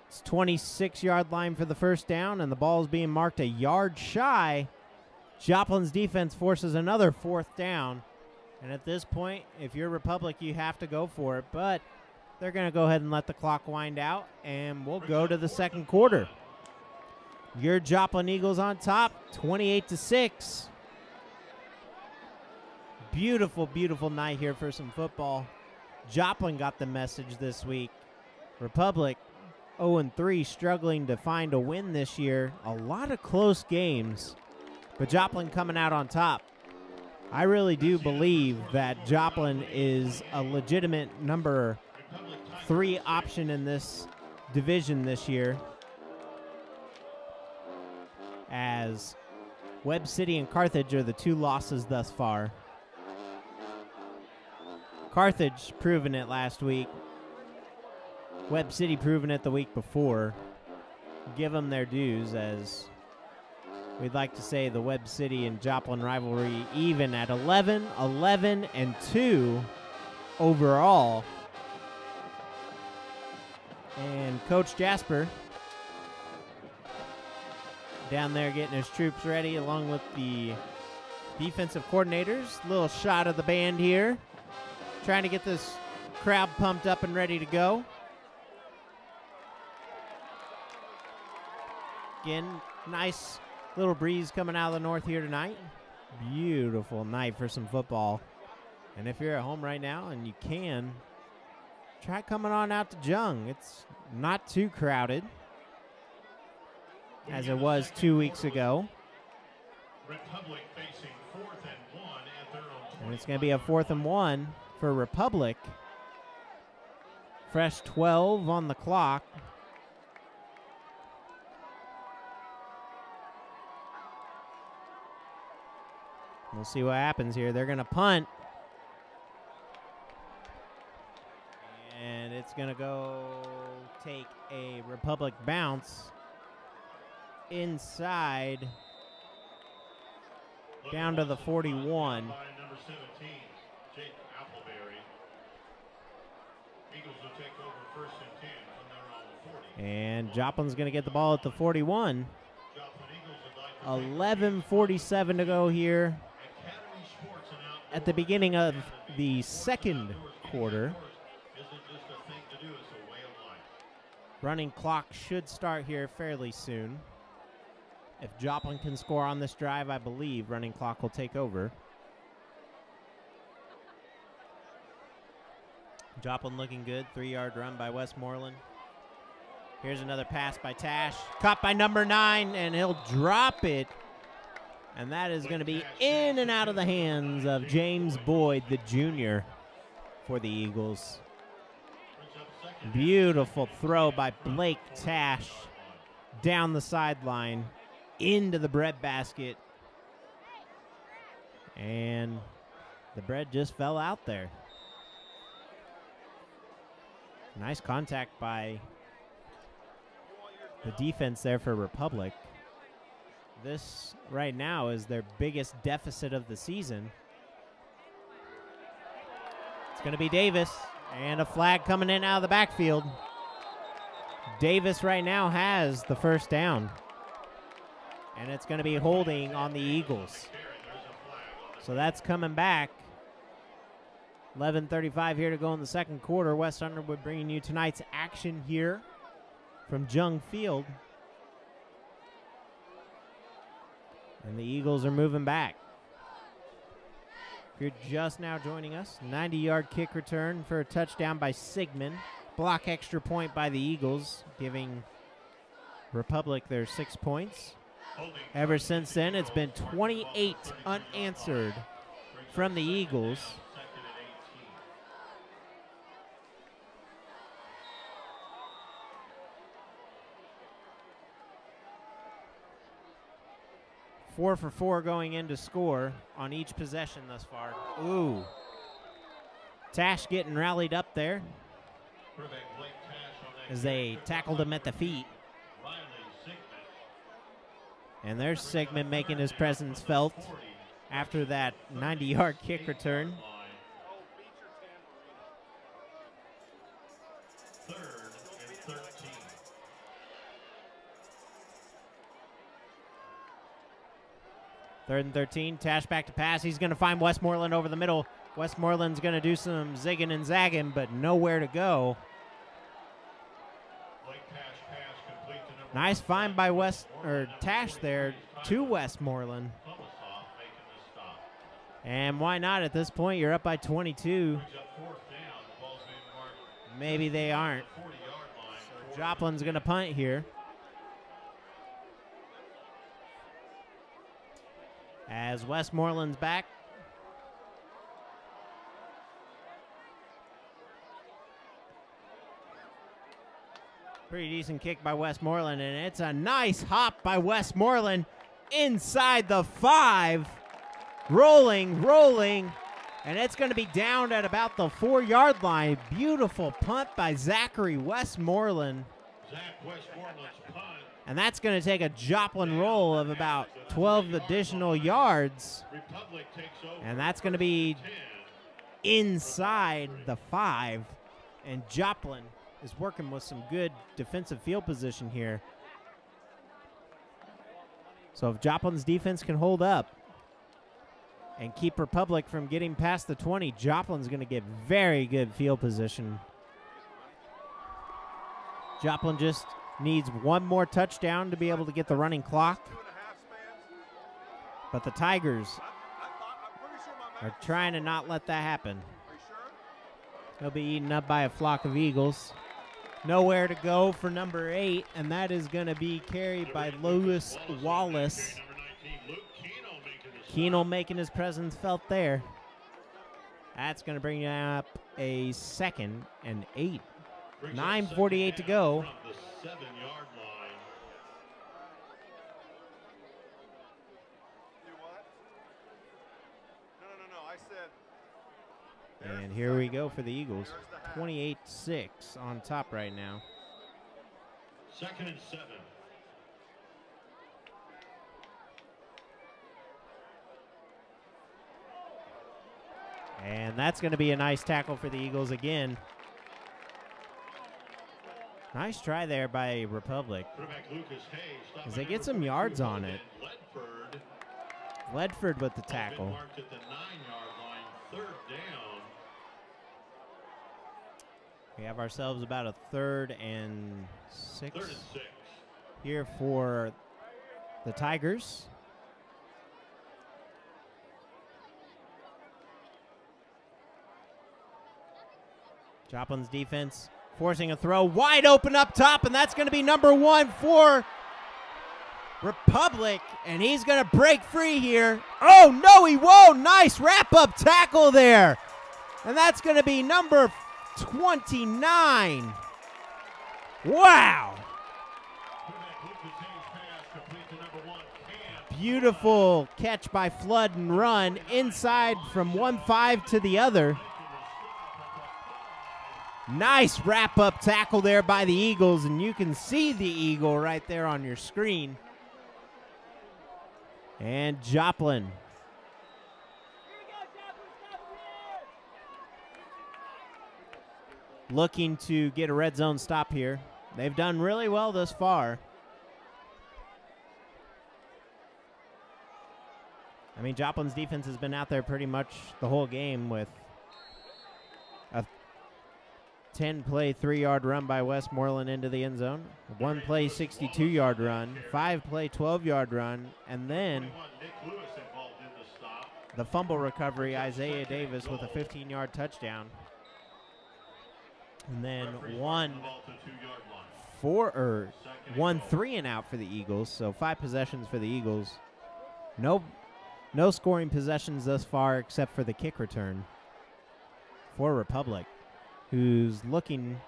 it's 26-yard line for the first down, and the ball is being marked a yard shy. Joplin's defense forces another 4th down. And at this point, if you're Republic, you have to go for it. But they're going to go ahead and let the clock wind out, and we'll go to the second quarter. Your Joplin Eagles on top, 28-6. Beautiful, beautiful night here for some football. Joplin got the message this week. Republic 0-3, struggling to find a win this year. A lot of close games, but Joplin coming out on top. I really do believe that Joplin is a legitimate number 3 option in this division this year, as Webb City and Carthage are the 2 losses thus far. Carthage proving it last week. Webb City proving it the week before. Give them their dues, as we'd like to say the Webb City and Joplin rivalry even at 11-2 overall. And Coach Jasper down there getting his troops ready along with the defensive coordinators. Little shot of the band here, trying to get this crowd pumped up and ready to go. Again, nice little breeze coming out of the north here tonight. Beautiful night for some football. And if you're at home right now and you can, try coming on out to Jung. It's not too crowded as it was 2 weeks ago. Republic facing 4th and 1 at their own. And it's going to be a 4th and 1 for Republic. Fresh 12 on the clock. We'll see what happens here. They're going to punt. And it's going to go take a Republic bounce inside down to the 41. Number 17, Jake Appleberry. Eagles will take over 1st and 10 from their own 40. And Joplin's going to get the ball at the 41. Joplin Eagles would like to 11:47 to go here at the beginning of the second quarter. Running clock should start here fairly soon. If Joplin can score on this drive, I believe running clock will take over. Joplin looking good. 3-yard run by Westmoreland. Here's another pass by Tash. Caught by number 9, and he'll drop it. And that is going to be in and out of the hands of James Boyd, the junior. for the Eagles. Beautiful throw by Blake Tash down the sideline into the breadbasket. And the bread just fell out there. Nice contact by the defense there for Republic. This right now is their biggest deficit of the season. It's going to be Davis, and a flag coming in out of the backfield. Davis right now has the first down, and it's going to be holding on the Eagles. So that's coming back. 11:35 here to go in the second quarter. West Underwood bringing you tonight's action here from Jung Field. And the Eagles are moving back. If you're just now joining us, 90-yard kick return for a touchdown by Sigmund. Block extra point by the Eagles, giving Republic their 6 points. Ever since then, it's been 28 unanswered from the Eagles. Four for 4 going in to score on each possession thus far. Ooh. Tash getting rallied up there as they tackled him at the feet. And there's Sigmund making his presence felt after that 90-yard kick return. Third and 13, Tash back to pass. He's going to find Westmoreland over the middle. Westmoreland's going to do some zigging and zagging, but nowhere to go. Nice find by Tash there to Westmoreland. And why not at this point? You're up by 22. Maybe they aren't. So Joplin's going to punt here. As Westmoreland's back. Pretty decent kick by Westmoreland, and it's a nice hop by Westmoreland inside the 5. Rolling, and it's going to be down at about the 4-yard line. Beautiful punt by Zachary Westmoreland. And that's going to take a Joplin roll of about 12 additional yards. And that's going to be inside the 5. And Joplin is working with some good defensive field position here. So if Joplin's defense can hold up and keep Republic from getting past the 20, Joplin's going to get very good field position. Joplin just needs one more touchdown to be able to get the running clock. But the Tigers are trying to not let that happen. They'll be eaten up by a flock of Eagles. Nowhere to go for number 8, and that is going to be carried by Lewis Wallace. Keno making his presence felt there. That's going to bring up a 2nd and 8. 9:48 to go. And here we go for the Eagles. 28-6 on top right now. 2nd and 7. And that's going to be a nice tackle for the Eagles again. Nice try there by Republic, as they get some yards on it. Ledford with the tackle. We have ourselves about a 3rd and 6 here for the Tigers. Joplin's defense forcing a throw wide open up top, and that's going to be number 1 for Republic, and he's going to break free here. Oh, no, he won't. Nice wrap-up tackle there And that's going to be number 29. Wow. Beautiful catch by Flood and run inside from 1-5 to the other. Nice wrap-up tackle there by the Eagles, and you can see the Eagle right there on your screen. And Joplin. Looking to get a red zone stop here. They've done really well thus far. I mean, Joplin's defense has been out there pretty much the whole game with a 10-play, 3-yard run by Westmoreland into the end zone, 1-play, 62-yard run, 5-play, 12-yard run, and then the fumble recovery, Isaiah Davis with a 15-yard touchdown. And then 1 3 and out for the Eagles, so 5 possessions for the Eagles. No scoring possessions thus far except for the kick return for Republic, who's looking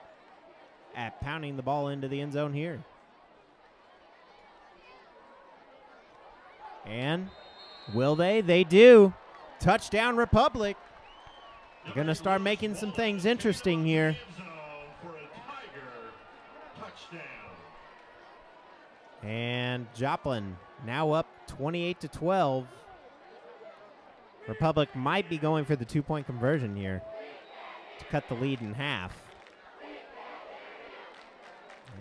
at pounding the ball into the end zone here. And will they? They do. Touchdown Republic. They're going to start making some things interesting here. And Joplin now up 28-12. Republic might be going for the 2-point conversion here to cut the lead in half.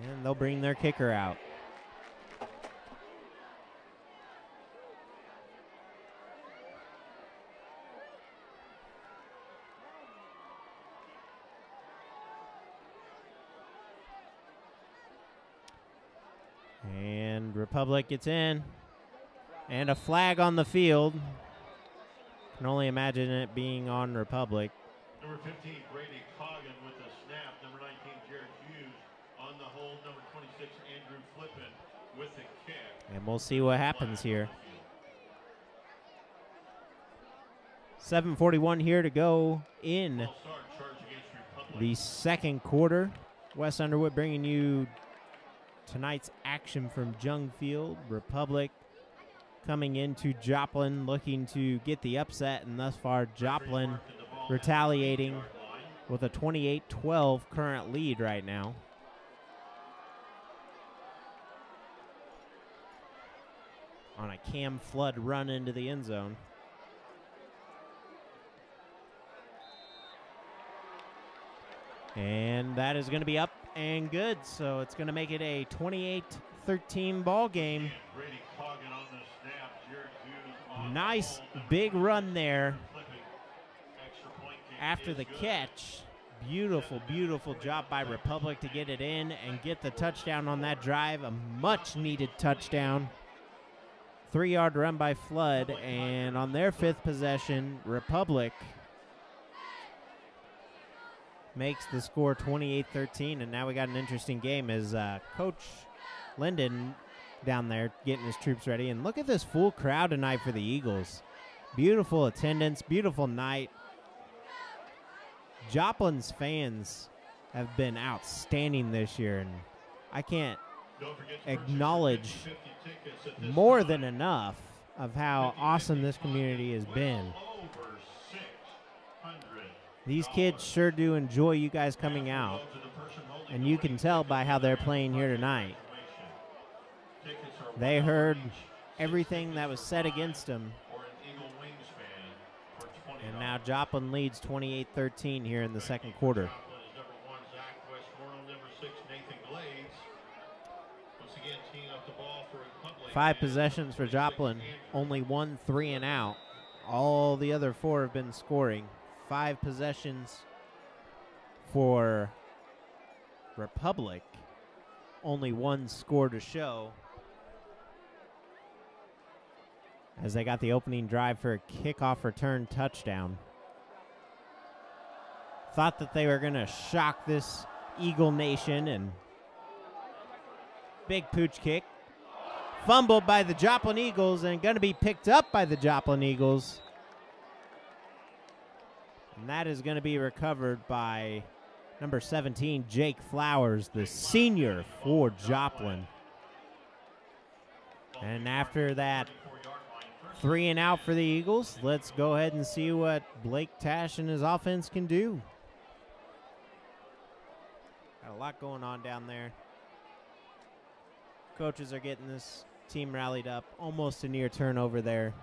And they'll bring their kicker out. And Republic gets in. And a flag on the field. Can only imagine it being on Republic. Number 15, Grady Coggin with the snap. Number 19, Jared Hughes on the hold. Number 26, Andrew Flippin with the kick. And we'll see what happens here. 7:41 here to go in the second quarter. Wes Underwood bringing you tonight's action from Jung Field. Republic coming into Joplin, looking to get the upset, and thus far Joplin retaliating with a 28-12 current lead right now. On a Cam Flood run into the end zone. And that is going to be up and good, so it's going to make it a 28-13 ball game. Nice big run there after the catch. Beautiful, beautiful job by Republic to get it in and get the touchdown on that drive. A much-needed touchdown. 3-yard run by Flood, and on their 5th possession, Republic makes the score 28-13, and now we got an interesting game as Coach Linden down there getting his troops ready. And look at this full crowd tonight for the Eagles. Beautiful attendance, beautiful night. Joplin's fans have been outstanding this year, and I can't acknowledge more than enough of how awesome this community has been. These kids sure do enjoy you guys coming out, and you can tell by how they're playing here tonight. They heard everything that was said against them. And now Joplin leads 28-13 here in the second quarter. 5 possessions for Joplin, only 1 3 and out. All the other 4 have been scoring. 5 possessions for Republic, only 1 score to show, as they got the opening drive for a kickoff return touchdown. Thought that they were going to shock this Eagle Nation, and big pooch kick. Fumbled by the Joplin Eagles and going to be picked up by the Joplin Eagles. And that is going to be recovered by number 17, Jake Flowers, the senior for Joplin. And after that 3 and out for the Eagles, let's go ahead and see what Blake Tash and his offense can do. Got a lot going on down there. Coaches are getting this team rallied up. Almost a near turnover there.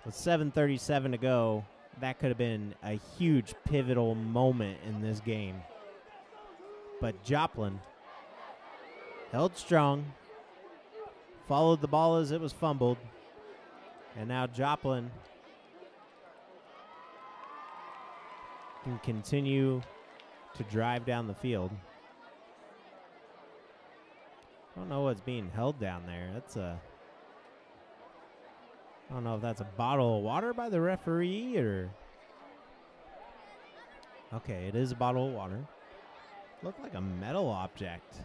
With 7:37 to go, that could have been a huge pivotal moment in this game. But Joplin held strong, followed the ball as it was fumbled, and now Joplin can continue to drive down the field. I don't know what's being held down there. I don't know if that's a bottle of water by the referee or... Okay, it is a bottle of water. Looked like a metal object.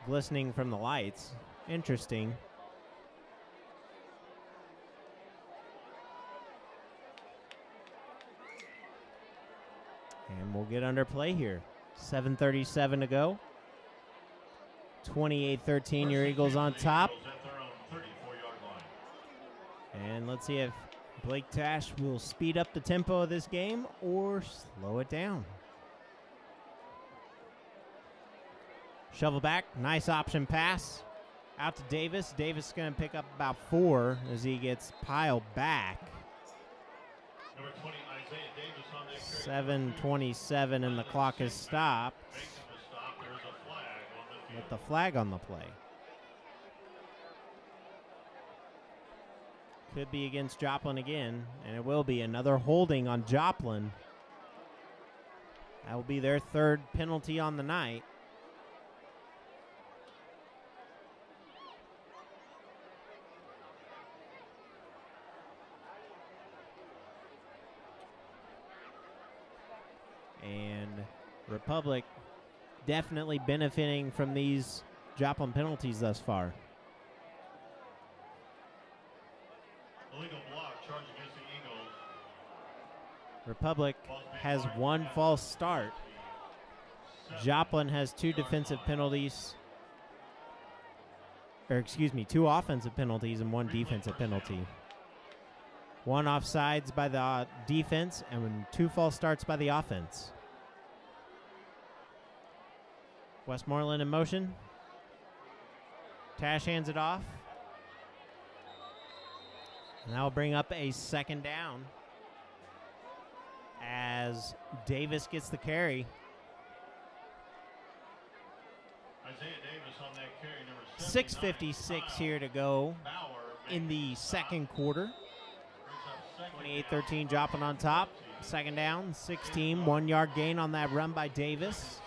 Glistening from the lights. Interesting. And we'll get under play here. 7:37 to go. 28-13, your Eagles on top. And let's see if Blake Tash will speed up the tempo of this game or slow it down. Shovel back, nice option pass. Out to Davis. Davis is going to pick up about 4 as he gets piled back. 7:27 and the clock is stopped. With the flag on the play. Could be against Joplin again, and it will be another holding on Joplin. That will be their 3rd penalty on the night. And Republic definitely benefiting from these Joplin penalties thus far. Illegal block charge against the Eagles. Republic has 1 false start. Joplin has 2 defensive penalties. Or excuse me, 2 offensive penalties and 1 defensive penalty. 1 offsides by the defense and 2 false starts by the offense. Westmoreland in motion. Tash hands it off. And that will bring up a 2nd down as Davis gets the carry. Isaiah Davis on that carry, number 6:56 here to go in the 2nd quarter. 28-13, Joplin on top. 2nd down, 16, 1-yard gain on that run by Davis.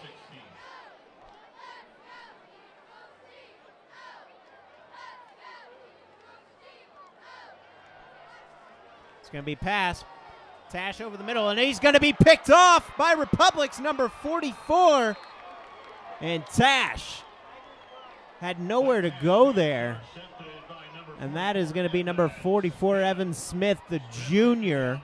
It's going to be pass. Tash over the middle, and he's going to be picked off by Republic's number 44. And Tash had nowhere to go there. And that is going to be number 44, Evan Smith, the junior.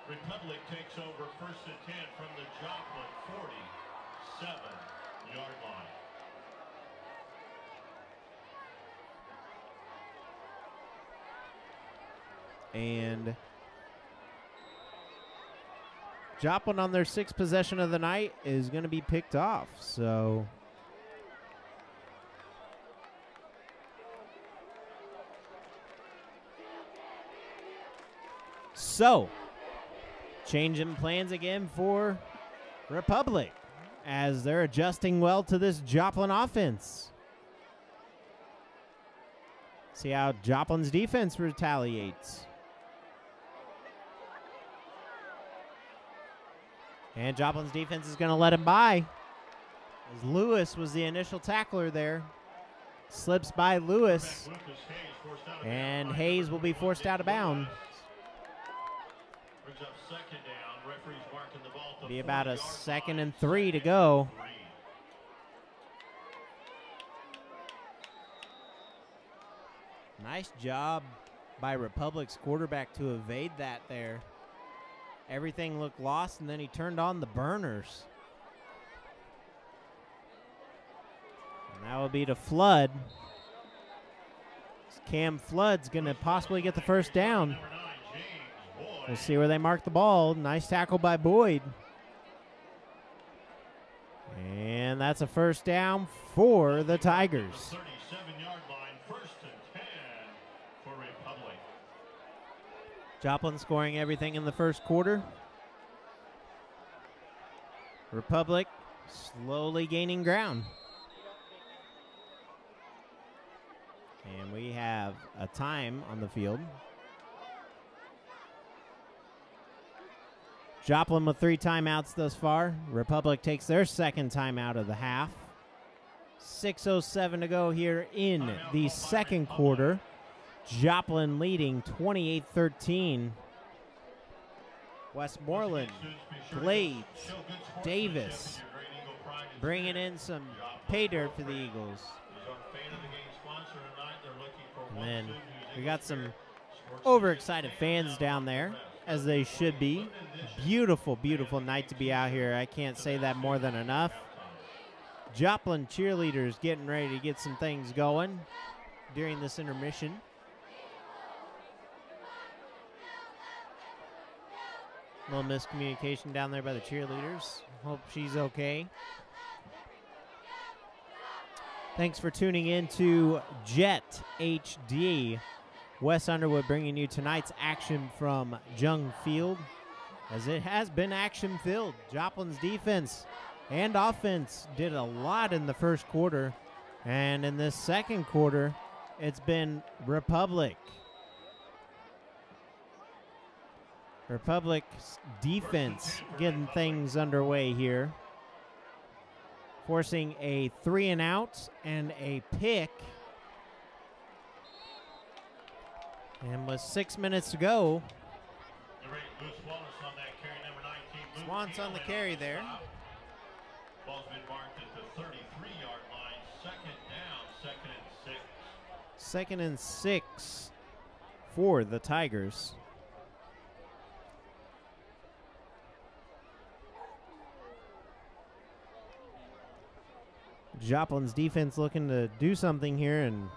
Republic takes over 1st and 10 from the Joplin 47-yard line. And Joplin on their 6th possession of the night is going to be picked off. So, changing plans again for Republic as they're adjusting well to this Joplin offense. See how Joplin's defense retaliates. And Joplin's defense is going to let him by. As Lewis was the initial tackler there. Slips by Lewis. And Hayes will be forced out of bounds. Brings up 2nd down. Referees marking the ball to Be about a 40-yard 2nd line. and 3 to go. Nice job by Republic's quarterback to evade that there. Everything looked lost, and then he turned on the burners. And that will be to Flood. Cam Flood's going to possibly get the first down. We'll see where they mark the ball. Nice tackle by Boyd. And that's a first down for the Tigers. 37-yard line, 1st and 10 for Republic. Joplin scoring everything in the first quarter. Republic slowly gaining ground. And we have a time on the field. Joplin with 3 timeouts thus far. Republic takes their second timeout of the half. 6:07 to go here in the second quarter. Joplin leading 28-13. Westmoreland, Glades, Davis bringing in some pay dirt for the Eagles. And then we got some overexcited fans down there, as they should be. Beautiful, beautiful night to be out here. I can't say that more than enough. Joplin cheerleaders getting ready to get some things going during this intermission. A little miscommunication down there by the cheerleaders. Hope she's okay. Thanks for tuning in to Jet HD. Wes Underwood bringing you tonight's action from Jung Field, as it has been action-filled. Joplin's defense and offense did a lot in the first quarter, and in this second quarter, it's been Republic's defense getting things underway here, forcing a 3-and-out and a pick. And with 6 minutes to go, Swans on the carry there. Ball's been marked at the 33-yard line. 2nd down, 2nd and 6. 2nd and 6 for the Tigers. Joplin's defense looking to do something here and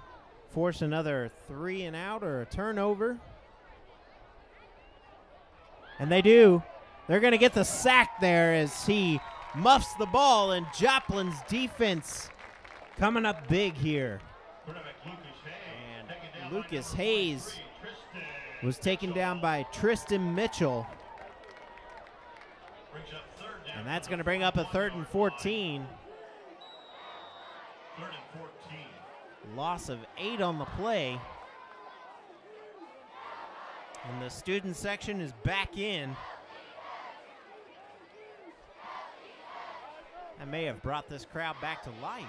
force another 3-and-out or a turnover. And they do. They're going to get the sack there as he muffs the ball, and Joplin's defense coming up big here. And Lucas Hayes was taken down by Tristan Mitchell. And that's going to bring up a 3rd and 14. 3rd and 14. Loss of 8 on the play. And the student section is back in. That may have brought this crowd back to life.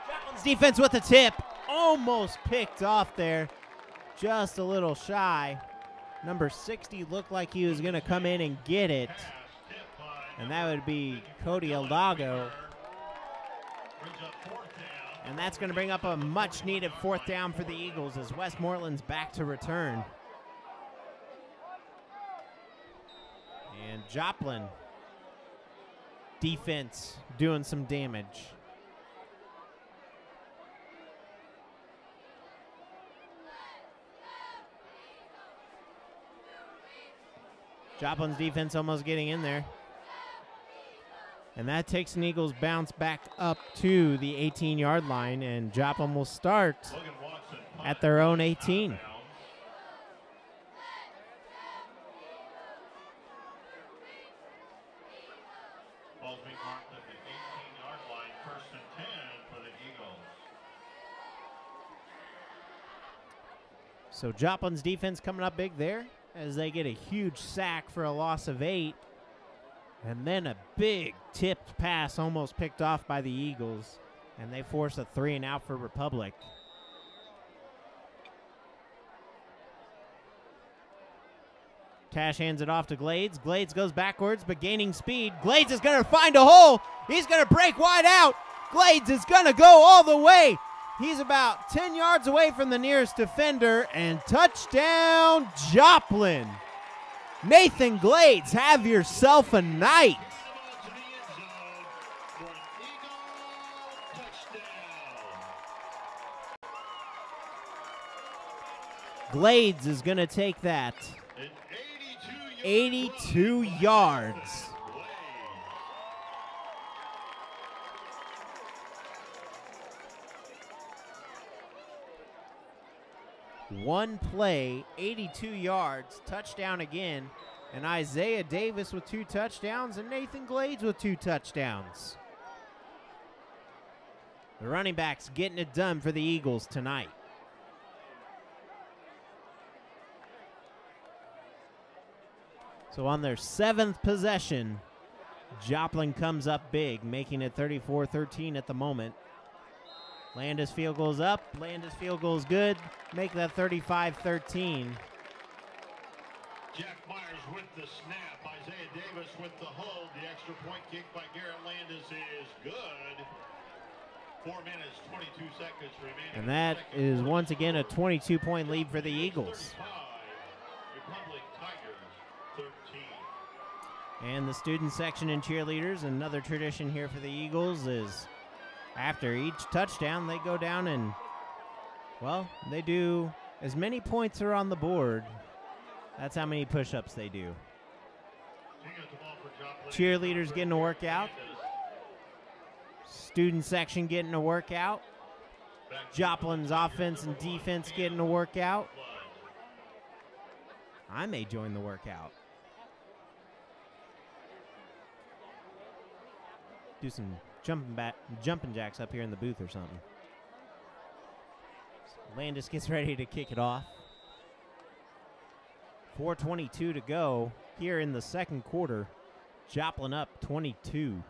Joplin's defense with the tip. Almost picked off there. Just a little shy. Number 60 looked like he was going to come in and get it. And that would be Cody Aldago. And that's going to bring up a much-needed 4th down for the Eagles as Westmoreland's back to return. And Joplin defense doing some damage. Joplin's defense almost getting in there. And that takes an Eagles bounce back up to the 18-yard line, and Joplin will start at their own 18. Ball's being marked at the 18-yard line, 1st and 10 for the Eagles. So Joplin's defense coming up big there as they get a huge sack for a loss of 8. And then a big tipped pass almost picked off by the Eagles. And they force a 3-and-out for Republic. Tash hands it off to Glades. Glades goes backwards, but gaining speed. Glades is going to find a hole. He's going to break wide out. Glades is going to go all the way. He's about 10 yards away from the nearest defender, and touchdown, Joplin. Nathan Glades, have yourself a night. Glades is going to take that 82 yards. One play, 82 yards, touchdown again, and Isaiah Davis with 2 touchdowns and Nathan Glades with 2 touchdowns. The running backs getting it done for the Eagles tonight. So on their 7th possession, Joplin comes up big, making it 34-13 at the moment. Landis field goes up. Landis field goes good. Make that 35-13. Jack Myers with the snap. Isaiah Davis with the hold. The extra point kick by Garrett Landis is good. 4 minutes, 22 seconds remaining. And that is once again a 22-point lead for the Eagles. Republic Tigers 13. And the student section and cheerleaders, another tradition here for the Eagles is after each touchdown, they go down and, well, they do as many points are on the board. That's how many push-ups they do. Cheerleaders getting a workout. Student section getting a workout. Joplin's offense and defense getting a workout. I may join the workout. Do some jumping jacks up here in the booth or something. Landis gets ready to kick it off. 4:22 to go here in the second quarter. Joplin up 22.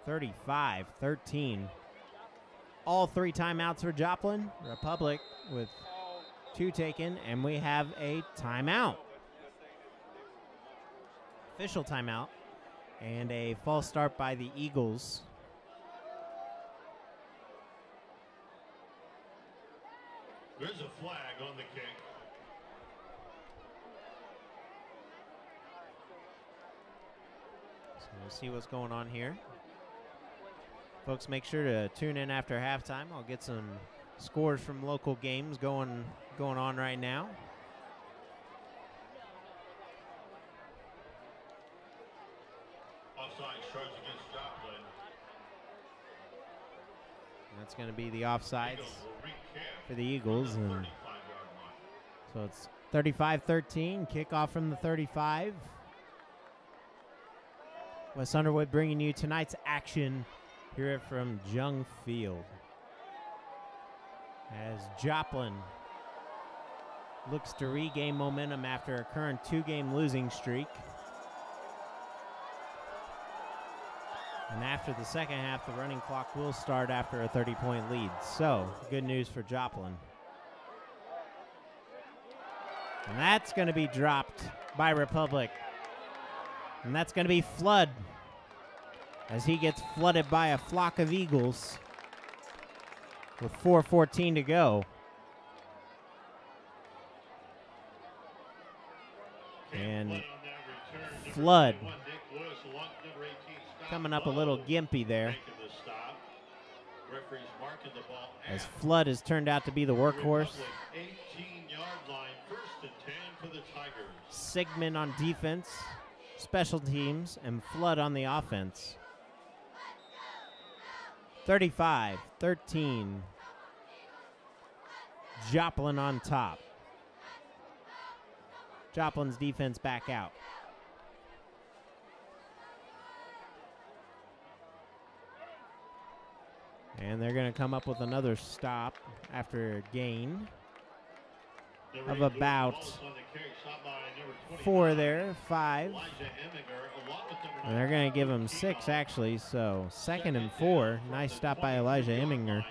35-13. All 3 timeouts for Joplin. Republic with 2 taken, and we have a timeout. Official timeout. And a false start by the Eagles. There's a flag on the kick. So we'll see what's going on here. Folks, make sure to tune in after halftime. I'll get some scores from local games going on right now. Offside charge against Joplin. That's going to be the offsides for the Eagles. And so it's 35-13, kickoff from the 35. Wes Underwood bringing you tonight's action here from Jung Field. As Joplin looks to regain momentum after a current 2-game losing streak. And after the second half, the running clock will start after a 30-point lead. So, good news for Joplin. And that's going to be dropped by Republic. And that's going to be Flood as he gets flooded by a flock of Eagles with 4:14 to go. And Flood coming up a little gimpy there, as Flood has turned out to be the workhorse. Sigmund on defense, special teams, and Flood on the offense. 35-13. Joplin on top. Joplin's defense back out. And they're going to come up with another stop after a gain of about 4 there, 5. And they're going to give him 6, actually. So 2nd and 4. Nice stop by Elijah Emminger.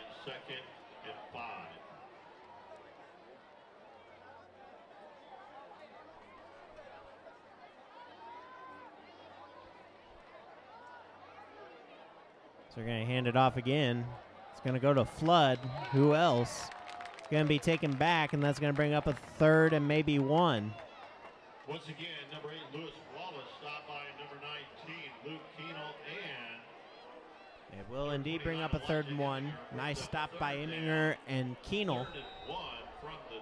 So they're going to hand it off again. It's going to go to Flood. Who else? It's going to be taken back, and that's going to bring up a 3rd and maybe 1. Once again, number 8, Lewis Wallace, stopped by number 19, Luke Keenel, and it will indeed bring up a 3rd and 1. Nice stop by Imminger and Keenel. 3rd and 1 from the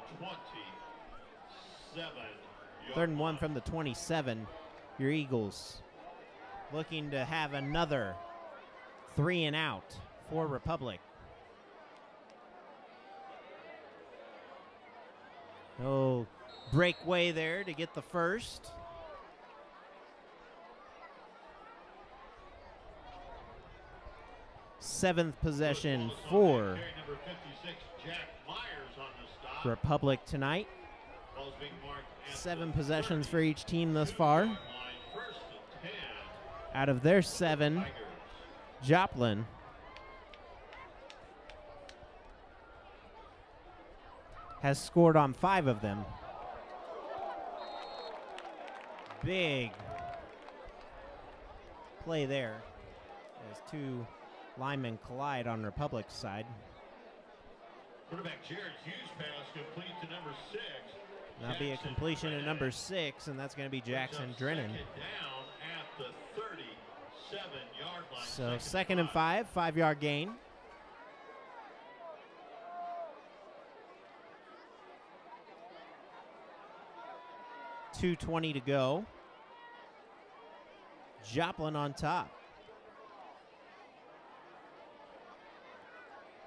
27. 3rd and 1 from the 27. Your Eagles looking to have another 3 and out for Republic. No breakaway there to get the first. Seventh possession for Republic tonight. 7 possessions for each team thus far. Out of their 7, Joplin has scored on 5 of them. Big play there as 2 linemen collide on Republic's side. Quarterback Jared Hughes pass complete to number 6. That'll be a completion to number 6, and that's going to be Jackson Drennan. Down at the 37-yard line. So 2nd and 5, 5-yard gain. .220 to go. Joplin on top.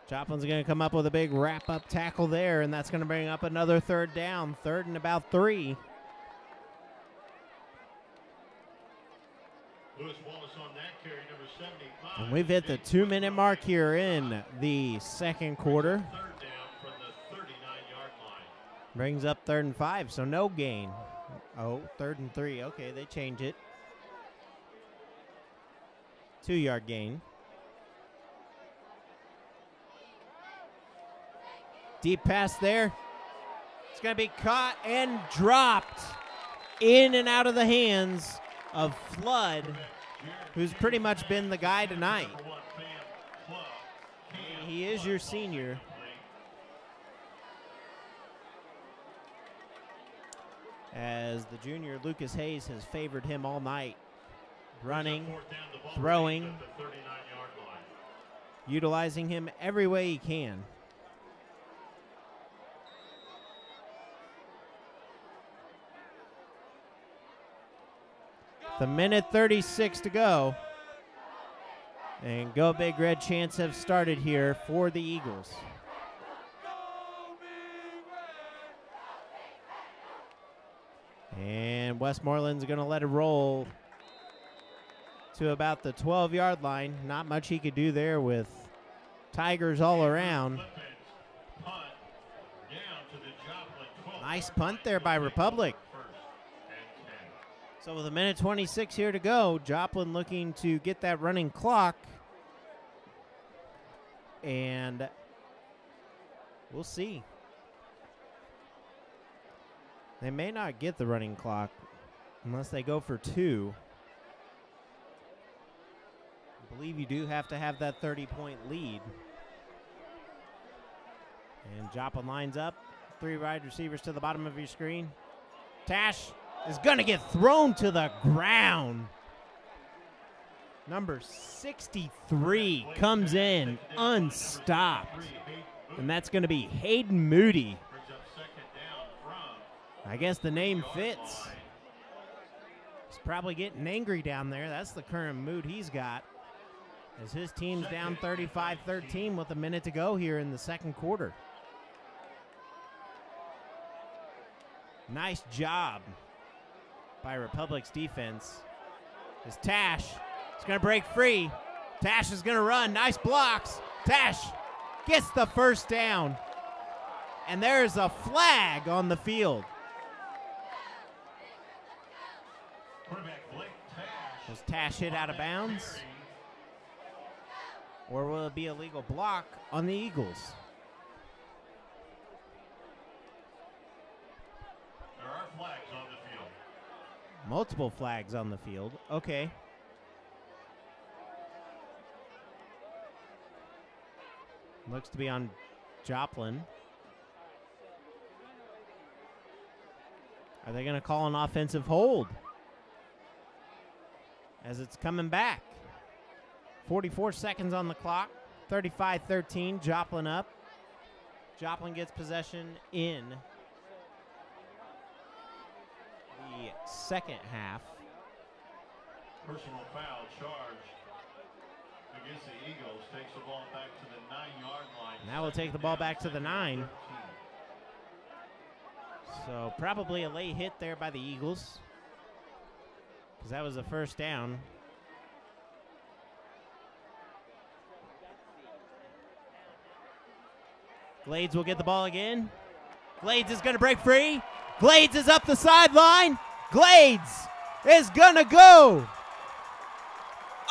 Joplin's going to come up with a big wrap-up tackle there, and that's going to bring up another 3rd down. 3rd and about 3. Lewis Wallace on that carry, number 75. And we've hit the 2-minute mark here in the 2nd quarter. 3rd down from the 39-yard line. Brings up 3rd and 5, so no gain. Oh, 3rd and 3. Okay, they change it. 2-yard gain. Deep pass there. It's going to be caught and dropped in and out of the hands of Flood, who's pretty much been the guy tonight. He is your senior. As the junior, Lucas Hayes has favored him all night. Running, throwing, utilizing him every way he can. The minute 36 to go. And Go Big Red chants have started here for the Eagles. And Westmoreland's going to let it roll to about the 12-yard line. Not much he could do there with Tigers all around. Nice punt there by Republic. So with a minute 26 here to go, Joplin looking to get that running clock. And we'll see. They may not get the running clock unless they go for 2. I believe you do have to have that 30-point lead. And Joplin lines up. 3 wide receivers to the bottom of your screen. Tash is going to get thrown to the ground. Number 63 comes in unstopped. And that's going to be Hayden Moody. I guess the name fits. He's probably getting angry down there. That's the current mood he's got. As his team's down 35-13 with a minute to go here in the 2nd quarter. Nice job by Republic's defense. As Tash is going to break free. Tash is going to run. Nice blocks. Tash gets the 1st down. And there's a flag on the field. Was Tash hit out of bounds? Or will it be a legal block on the Eagles? There are flags on the field. Multiple flags on the field. Okay. Looks to be on Joplin. Are they going to call an offensive hold? As it's coming back. 44 seconds on the clock. 35-13, Joplin up. Joplin gets possession in the second half. Personal foul charge against the Eagles. Takes the ball back to the 9-yard line. Now we'll take the ball back to the 9. So probably a late hit there by the Eagles, because that was a first down. Glades will get the ball again. Glades is going to break free. Glades is up the sideline. Glades is going to go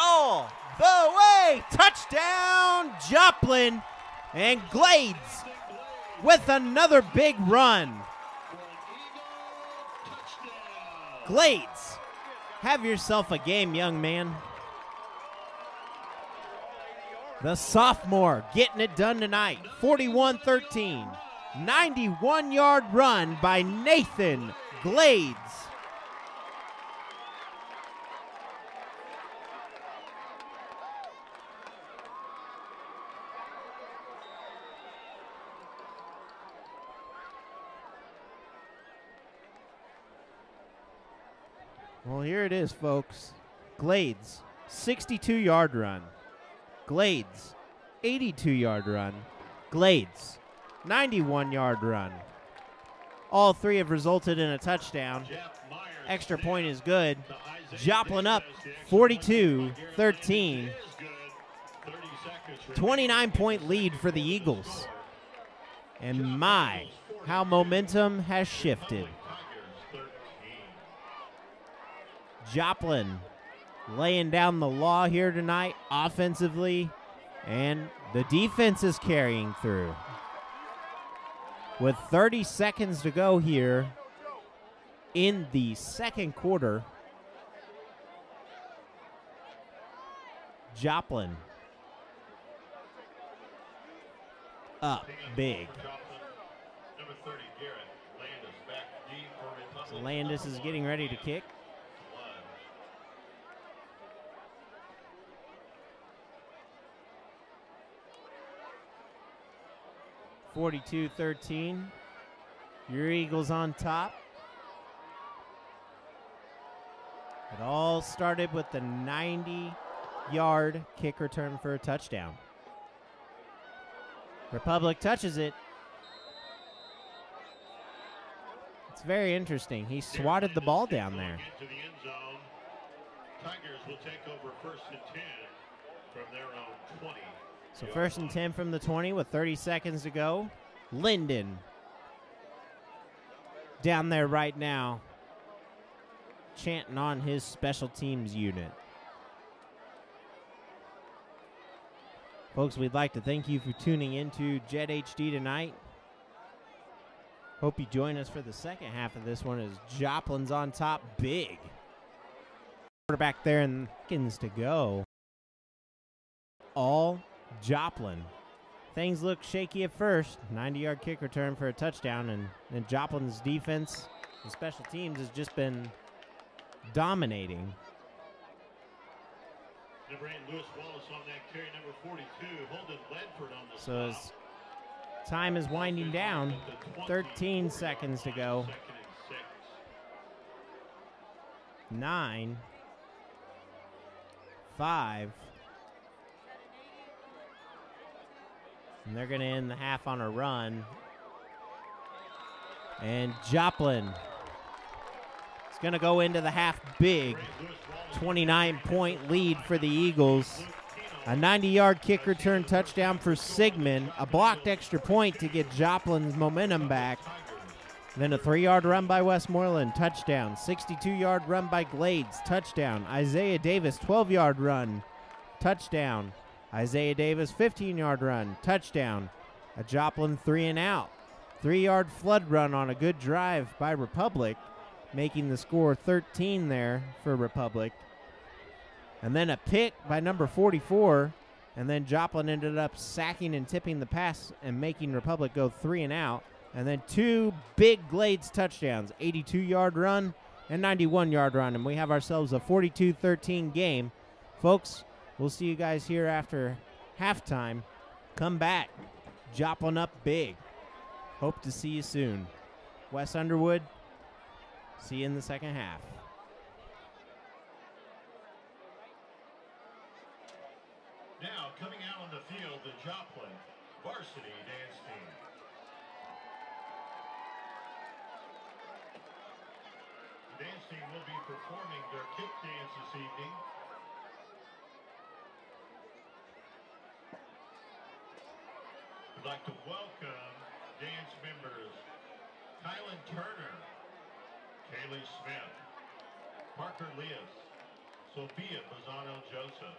all the way. Touchdown, Joplin. And Glades with another big run. Glades, have yourself a game, young man. The sophomore getting it done tonight. 41-13. 91-yard run by Nathan Glades. Well, here it is, folks. Glades, 62-yard run. Glades, 82-yard run. Glades, 91-yard run. All three have resulted in a touchdown. Extra point is good. Joplin up 42-13. 29-point lead for the Eagles. And my, how momentum has shifted. Joplin laying down the law here tonight offensively, and the defense is carrying through. With 30 seconds to go here in the second quarter, Joplin up big. So Landis is getting ready to kick. 42-13. Your Eagles on top. It all started with the 90-yard kick return for a touchdown. Republic touches it. It's very interesting. He swatted the ball down there. Tigers will take over 1st and 10 from their own 20. So 1st and 10 from the 20 with 30 seconds to go. Linden down there right now, chanting on his special teams unit. Folks, we'd like to thank you for tuning into Jet HD tonight. Hope you join us for the second half of this one as Joplin's on top big. Quarterback there and seconds to go. All Joplin. Things look shaky at first. 90-yard kick return for a touchdown, and Joplin's defense and special teams has just been dominating. Number 8, Lewis Wallace on that carry. Number 42, Holden Ledford on the So as time is winding down, 13 seconds to go. 9, 5, and they're going to end the half on a run. And Joplin is going to go into the half big. 29-point lead for the Eagles. A 90-yard kick return touchdown for Sigmund. A blocked extra point to get Joplin's momentum back. Then a 3-yard run by Westmoreland, touchdown. 62-yard run by Glades, touchdown. Isaiah Davis, 12-yard run, touchdown. Isaiah Davis, 15-yard run, touchdown. A Joplin 3-and-out. 3-yard flood run on a good drive by Republic, making the score 13 there for Republic. And then a pick by number 44, And then Joplin ended up sacking and tipping the pass and making Republic go 3 and out. And then 2 big Glades touchdowns, 82-yard run and 91-yard run. And we have ourselves a 42-13 game. Folks, we'll see you guys here after halftime. Come back. Joplin up big. Hope to see you soon. Wes Underwood, see you in the second half. Now, coming out on the field, the Joplin varsity dance team. The dance team will be performing their kick dance this evening. I'd like to welcome dance members Kylan Turner, Kaylee Smith, Parker Leas, Sophia Bazzano Joseph,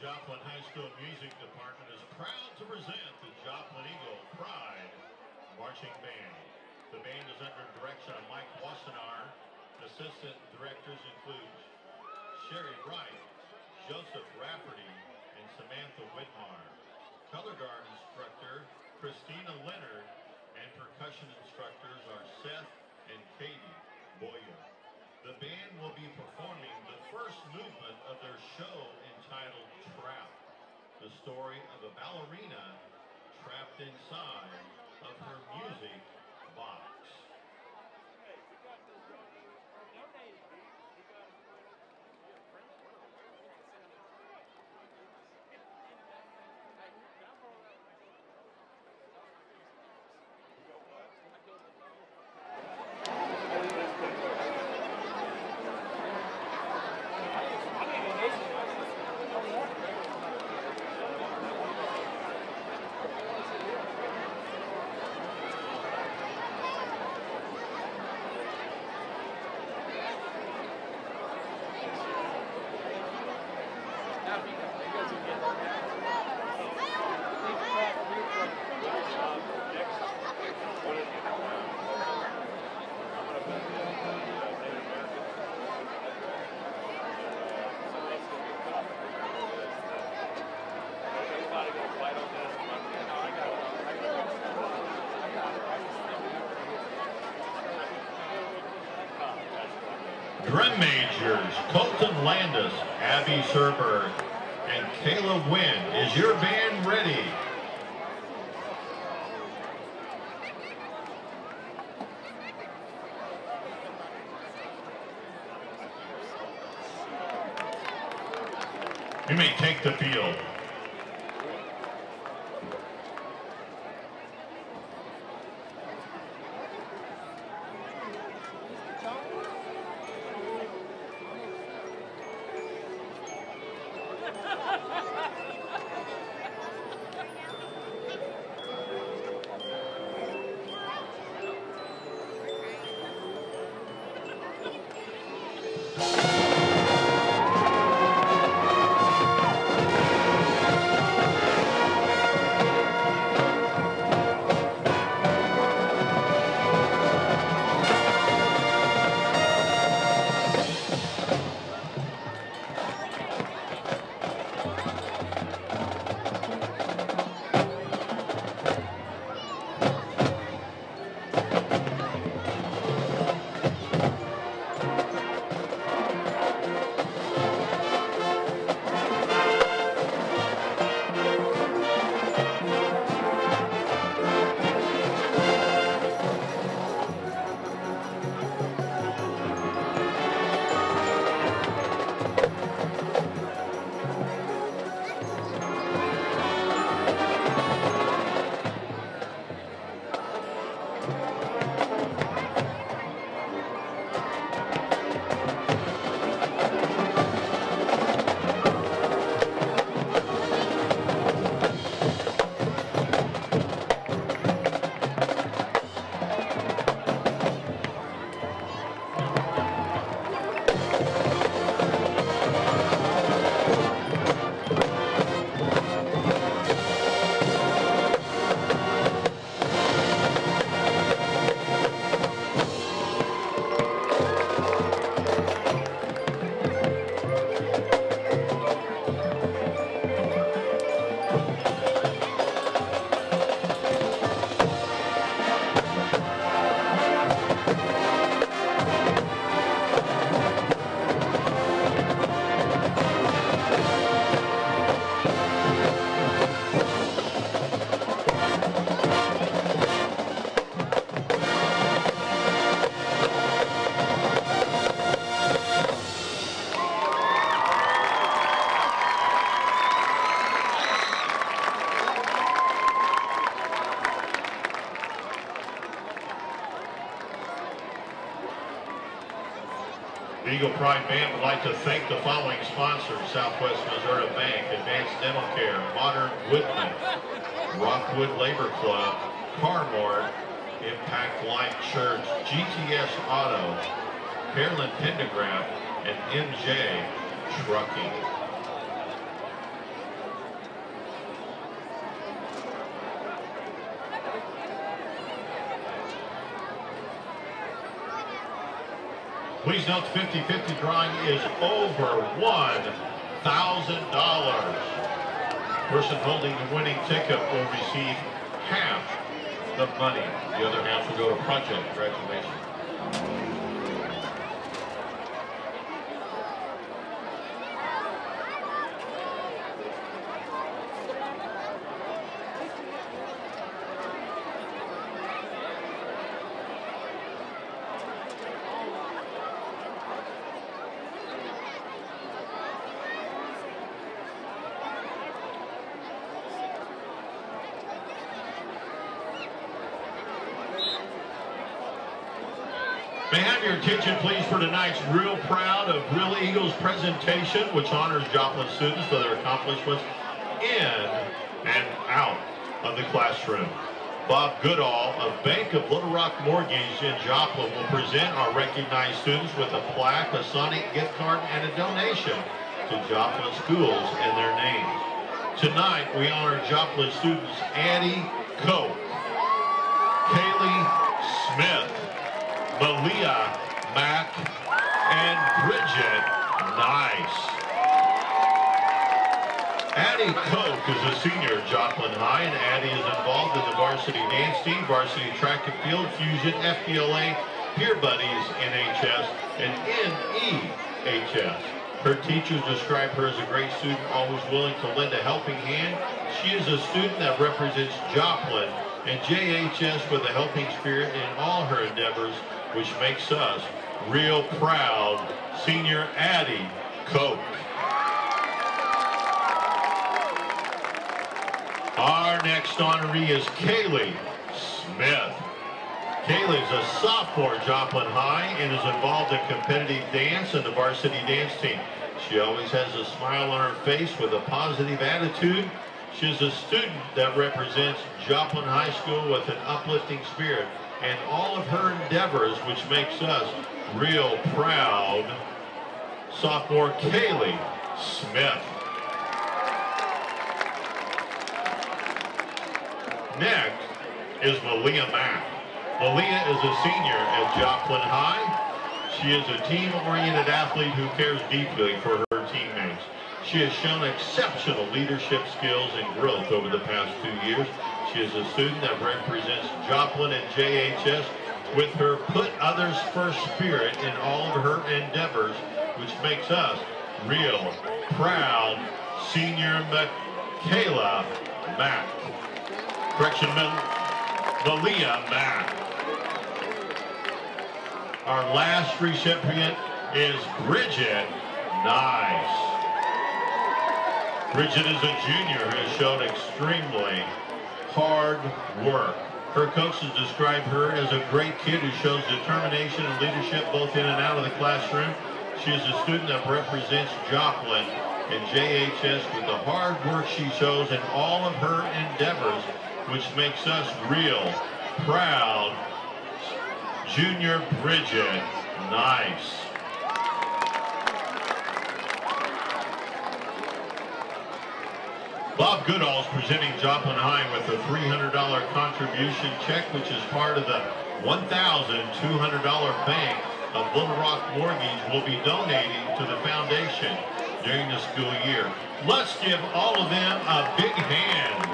Joplin High School Music Department is proud to present the Joplin Eagle Pride Marching Band. The band is under direction of Mike Wassenaar. Assistant directors include Sherry Wright, Joseph Rafferty, and Samantha Whitmar. Color guard instructor Christina Leonard, and percussion instructors are Seth and Katie Boyer. The band will be performing the first movement of their show entitled Trap, the story of a ballerina trapped inside of her music box. Drum majors Colton Landis, Abby Serberg, and Caleb Wynn. Is your band ready? You may take the field. The Eagle Pride Band would like to thank the following sponsors: Southwest Missouri Bank, Advanced Dental Care, Modern Woodman, Rockwood Labor Club, Carmore, Impact Light Church, GTS Auto, Pearland Pentagraph, and MJ Trucking. Please note the 50-50 drawing is over $1,000. Person holding the winning ticket will receive half the money. The other half will go to Project. Congratulations. May I have your attention, please, for tonight's Real Proud of Real Eagles presentation, which honors Joplin students for their accomplishments in and out of the classroom. Bob Goodall of Bank of Little Rock Mortgage in Joplin will present our recognized students with a plaque, a Sonic gift card, and a donation to Joplin schools and their names. Tonight, we honor Joplin students Addie Koch, Kaylee Smith, Malia Mack, and Bridget Nice. Addie Koch is a senior at Joplin High, and Addie is involved in the varsity dance team, varsity track and field, fusion, FBLA, Peer Buddies, NHS, and NEHS. Her teachers describe her as a great student, always willing to lend a helping hand. She is a student that represents Joplin and JHS with a helping spirit in all her endeavors, which makes us real proud. Senior Addie Koch. Our next honoree is Kaylee Smith. Kaylee is a sophomore at Joplin High and is involved in competitive dance and the varsity dance team. She always has a smile on her face with a positive attitude. She is a student that represents Joplin High School with an uplifting spirit and all of her endeavors, which makes us real proud. Sophomore Kaylee Smith. Next is Malia Mack. Malia is a senior at Joplin High. She is a team-oriented athlete who cares deeply for her teammates. She has shown exceptional leadership skills and growth over the past 2 years. She is a student that represents Joplin and JHS with her put others first spirit in all of her endeavors, which makes us real proud. Senior Michaela Mack. Correction, Malia Mack. Our last recipient is Bridget Nice. Bridget is a junior who has shown extremely hard work. Her coaches describe her as a great kid who shows determination and leadership both in and out of the classroom. She is a student that represents Joplin and JHS with the hard work she shows in all of her endeavors, which makes us real proud. Junior Bridget Nice. Bob Goodall is presenting Joplin High with a $300 contribution check, which is part of the $1,200 Bank of Little Rock Mortgage will be donating to the foundation during the school year. Let's give all of them a big hand.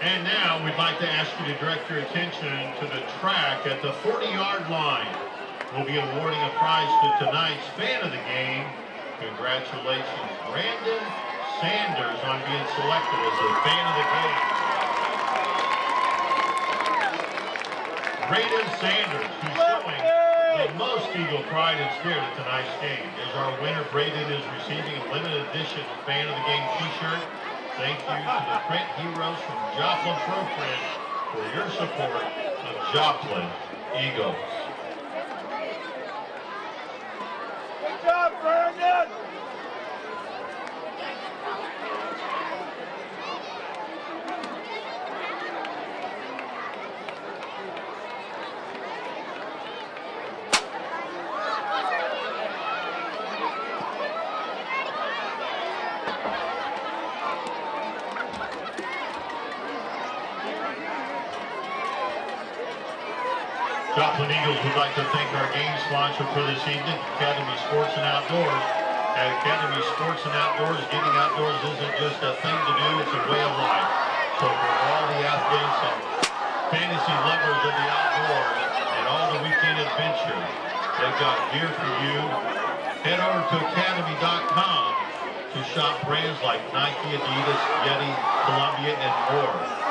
And now we'd like to ask you to direct your attention to the track at the 40-yard line. We'll be awarding a prize to tonight's fan of the game. Congratulations, Brandon Sanders, on being selected as a fan of the game. Brandon Sanders, who's showing the most Eagle pride and spirit at tonight's game. As our winner, Brandon is receiving a limited edition fan of the game t-shirt. Thank you to the print heroes from Joplin Pro Print for your support of Joplin Eagles. Good job, Brandon! Joplin Eagles would like to thank our game sponsor for this evening, Academy Sports and Outdoors. At Academy Sports and Outdoors, getting outdoors isn't just a thing to do, it's a way of life. So for all the athletes and fantasy lovers of the outdoors and all the weekend adventures, they've got gear for you. Head over to academy.com to shop brands like Nike, Adidas, Yeti, Columbia, and more.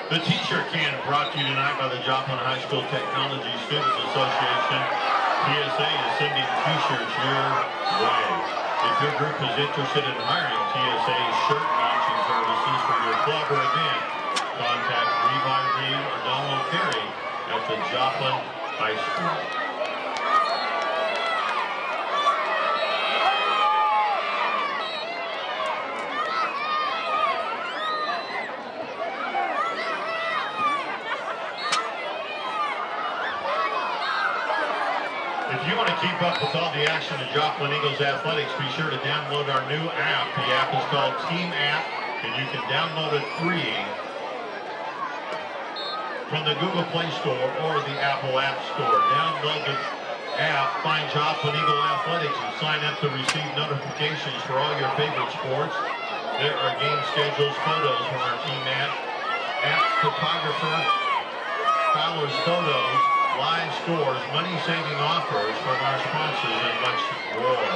The T-shirt can brought to you tonight by the Joplin High School Technology Students Association. TSA is sending T-shirts your way. If your group is interested in hiring TSA shirt launching services for your club or event, contact Levi Reed or Donald Carey at the Joplin High School. If you want to keep up with all the action of Joplin Eagles Athletics, be sure to download our new app. The app is called Team App, and you can download it free from the Google Play Store or the Apple App Store. Download the app, find Joplin Eagle Athletics, and sign up to receive notifications for all your favorite sports. There are game schedules, photos from our Team App photographer, Fowler's photos, live scores, money-saving offers from our sponsors, and much more.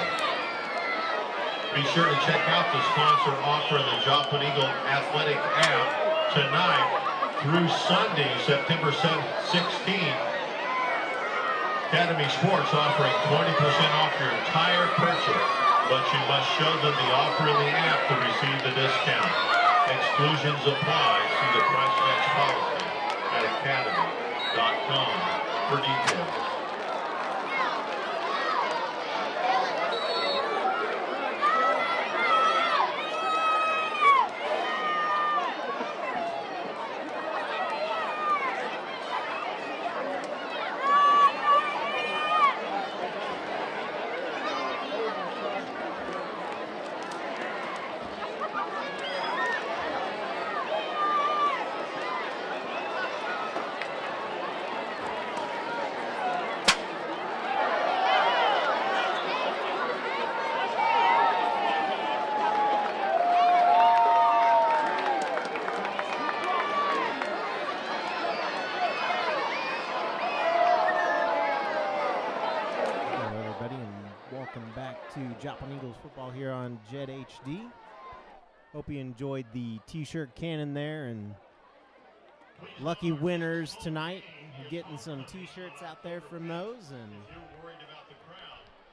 Be sure to check out the sponsor offer in the Joplin Eagle Athletic app tonight through Sunday, September 16th. Academy Sports offering 20% off your entire purchase, but you must show them the offer in the app to receive the discount. Exclusions apply. See the price match policy at academy.com. for details. Joplin Eagles football here on Jet HD. Hope you enjoyed the T-shirt cannon there, and lucky winners tonight getting some T-shirts out there from those. And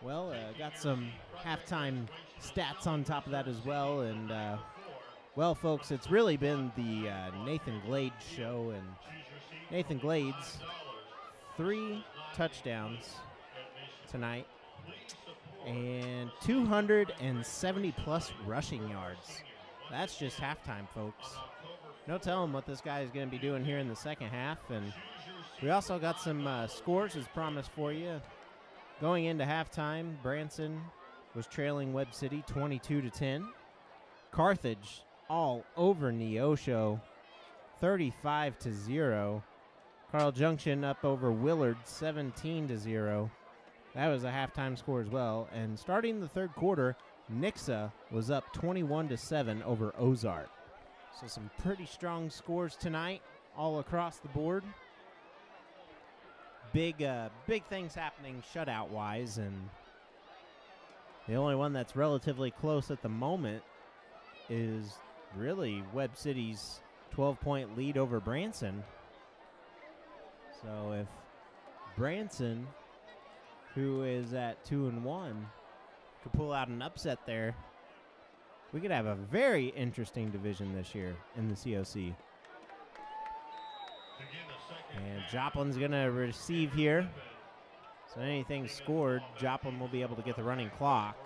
well, got some halftime stats on top of that as well. And well, folks, it's really been the Nathan Glades show, and Nathan Glades 3 touchdowns tonight and 270 plus rushing yards. That's just halftime, folks. No telling what this guy is going to be doing here in the second half. And we also got some scores as promised for you. Going into halftime, Branson was trailing Webb City 22-10. Carthage all over Neosho 35-0. Carl Junction up over Willard 17-0. That was a halftime score as well. And starting the third quarter, Nixa was up 21-7 over Ozark. So some pretty strong scores tonight all across the board. Big things happening shutout-wise, and the only one that's relatively close at the moment is really Webb City's 12-point lead over Branson. So if Branson, who is at 2-1, could pull out an upset there, we could have a very interesting division this year in the COC. And Joplin's going to receive here. So anything scored, Joplin will be able to get the running clock,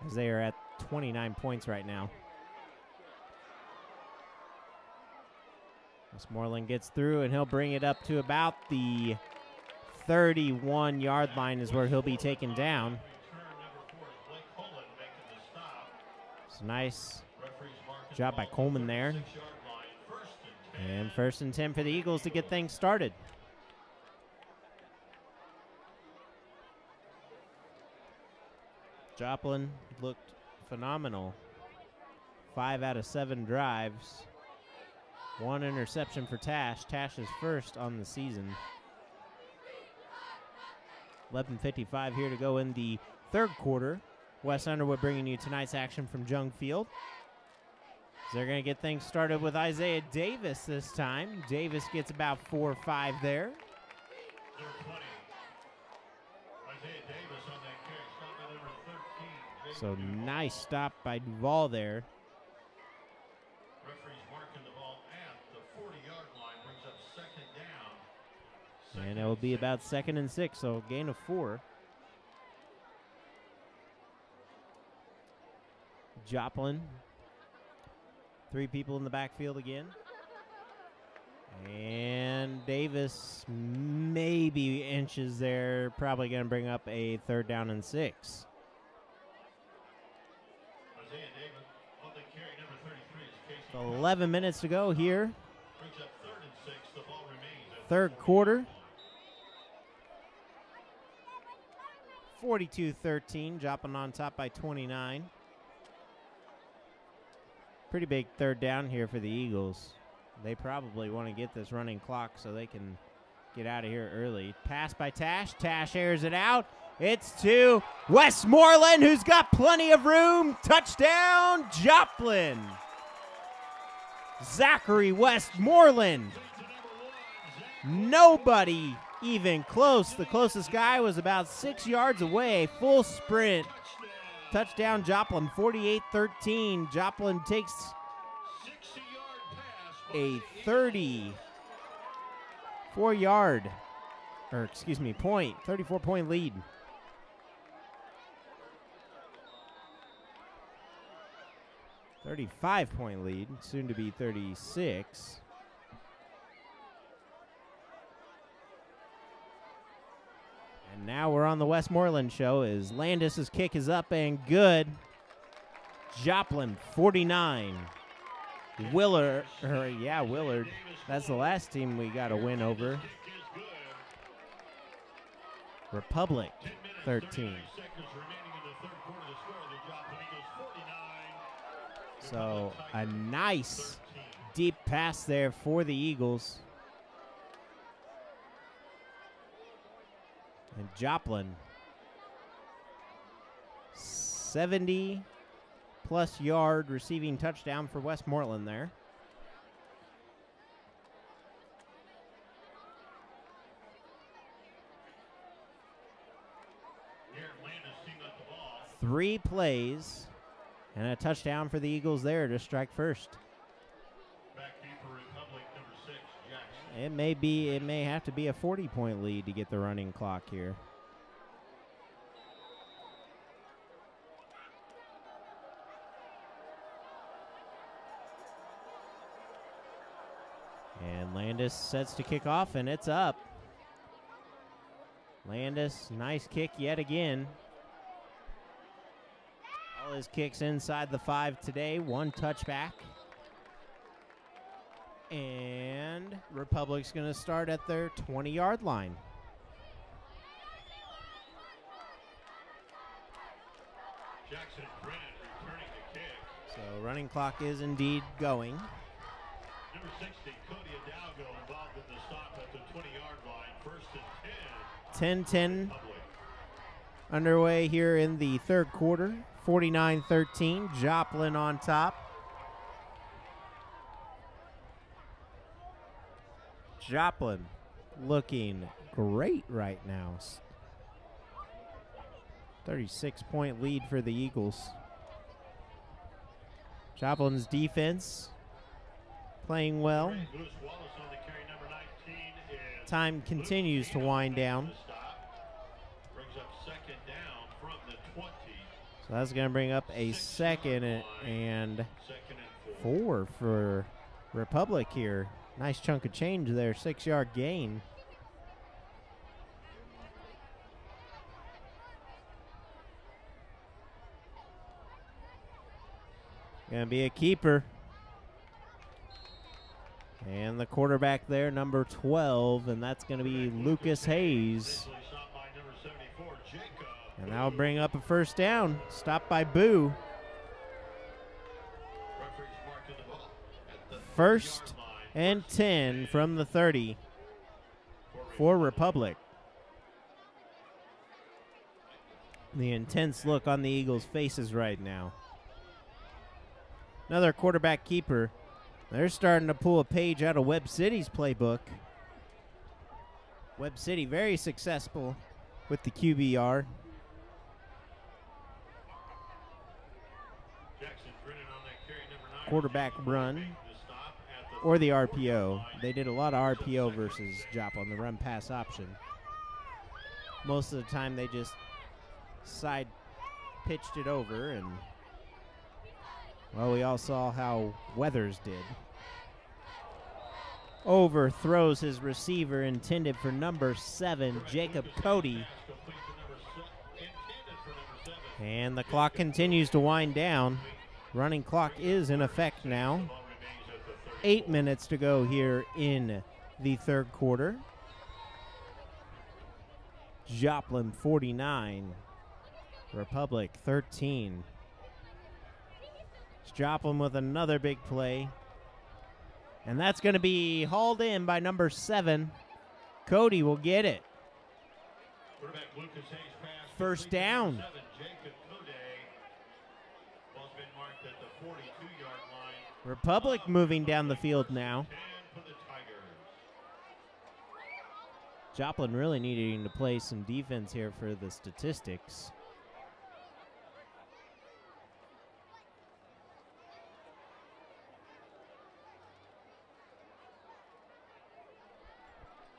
as they are at 29 points right now. Westmoreland gets through, and he'll bring it up to about the 31-yard line is where he'll be taken down. It's a nice job by Coleman there. And 1st and 10 for the Eagles to get things started. Joplin looked phenomenal. 5 out of 7 drives. 1 interception for Tash. Tash is first on the season. 11:55 here to go in the 3rd quarter. Wes Underwood bringing you tonight's action from Jung Field. So they're going to get things started with Isaiah Davis this time. Davis gets about 4 or 5 there. So nice stop by Duval there. Referee's marking the ball at the 40-yard line, brings up 2nd down. And it will be about 2nd and 6, so gain of 4. Joplin. 3 people in the backfield again. And Davis maybe inches there. Probably going to bring up a 3rd down and 6. Isaiah Davis on the carry, number 33 is Casey. 11 minutes to go here. Brings up 3rd and 6. The ball remains at 3rd quarter. 42-13. Joplin on top by 29. Pretty big 3rd down here for the Eagles. They probably want to get this running clock so they can get out of here early. Pass by Tash. Tash airs it out. It's to Westmoreland, who's got plenty of room. Touchdown, Joplin. Zachary Westmoreland. Nobody even close. The closest guy was about 6 yards away. Full sprint. Touchdown, Joplin, 48-13. Joplin takes a 34-point lead. $35-point lead, soon to be 36. And now we're on the Westmoreland show as Landis's kick is up and good. Joplin, 49. Willard. That's the last team we got a win over. Republic, 13. So a nice deep pass there for the Eagles. And Joplin, 70-plus yard receiving touchdown for Westmoreland there. Three plays and a touchdown for the Eagles there to strike first. It may have to be a 40-point lead to get the running clock here. And Landis sets to kick off, and it's up. Landis, nice kick yet again. All his kicks inside the 5 today, 1 touchback. And Republic's going to start at their 20-yard line. Jackson Brennan returning the kick. So running clock is indeed going. Number 60, Cody Hidalgo involved in the stop at the 20-yard line. 1st and 10. 10-10 underway here in the 3rd quarter. 49-13, Joplin on top. Joplin looking great right now. 36-point lead for the Eagles. Joplin's defense playing well. Time continues to wind down. So that's going to bring up a 2nd and 4 for Republic here. Nice chunk of change there, 6-yard gain. Going to be a keeper. And the quarterback there, number 12, and that's going to be Lucas Hayes. And that'll bring up a first down. Stopped by Boo. First and 10 from the 30 for Republic. The intense look on the Eagles' faces right now. Another quarterback keeper. They're starting to pull a page out of Webb City's playbook. Webb City very successful with the QBR. Quarterback run or the RPO. They did a lot of RPO versus Joplin, the run pass option. Most of the time they just side pitched it over, and well, we all saw how Weathers did. Overthrows his receiver intended for number 7, Jacob Cody. And the clock continues to wind down. Running clock is in effect now. 8 minutes to go here in the third quarter. Joplin 49, Republic 13. Joplin with another big play. And that's going to be hauled in by number 7. Cody will get it. First down. Republic moving down the field now. Joplin really needing to play some defense here for the statistics.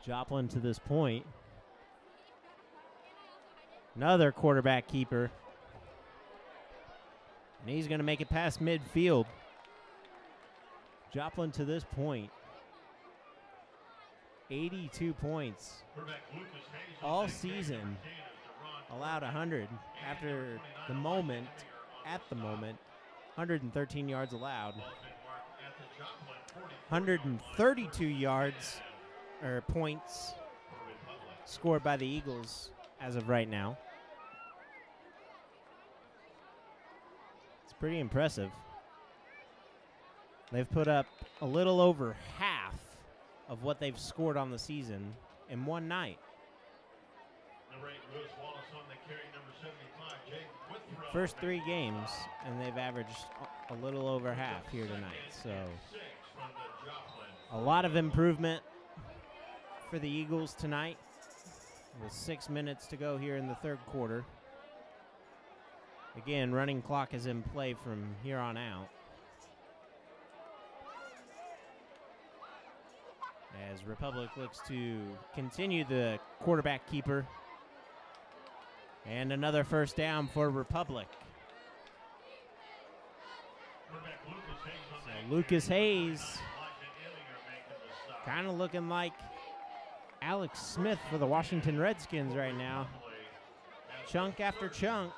Joplin to this point. Another quarterback keeper. And he's going to make it past midfield. Joplin to this point. 82 points. All season. Allowed 100 after the moment. At the moment. 113 yards allowed. 132 yards. Or points scored by the Eagles as of right now. It's pretty impressive. They've put up a little over half of what they've scored on the season in one night. First 3 games, and they've averaged a little over half here tonight. So a lot of improvement for the Eagles tonight, with 6 minutes to go here in the third quarter. Again, running clock is in play from here on out. As Republic looks to continue the quarterback keeper. And another first down for Republic. So Lucas Hayes kind of looking like Alex Smith for the Washington Redskins right now. Chunk after chunk.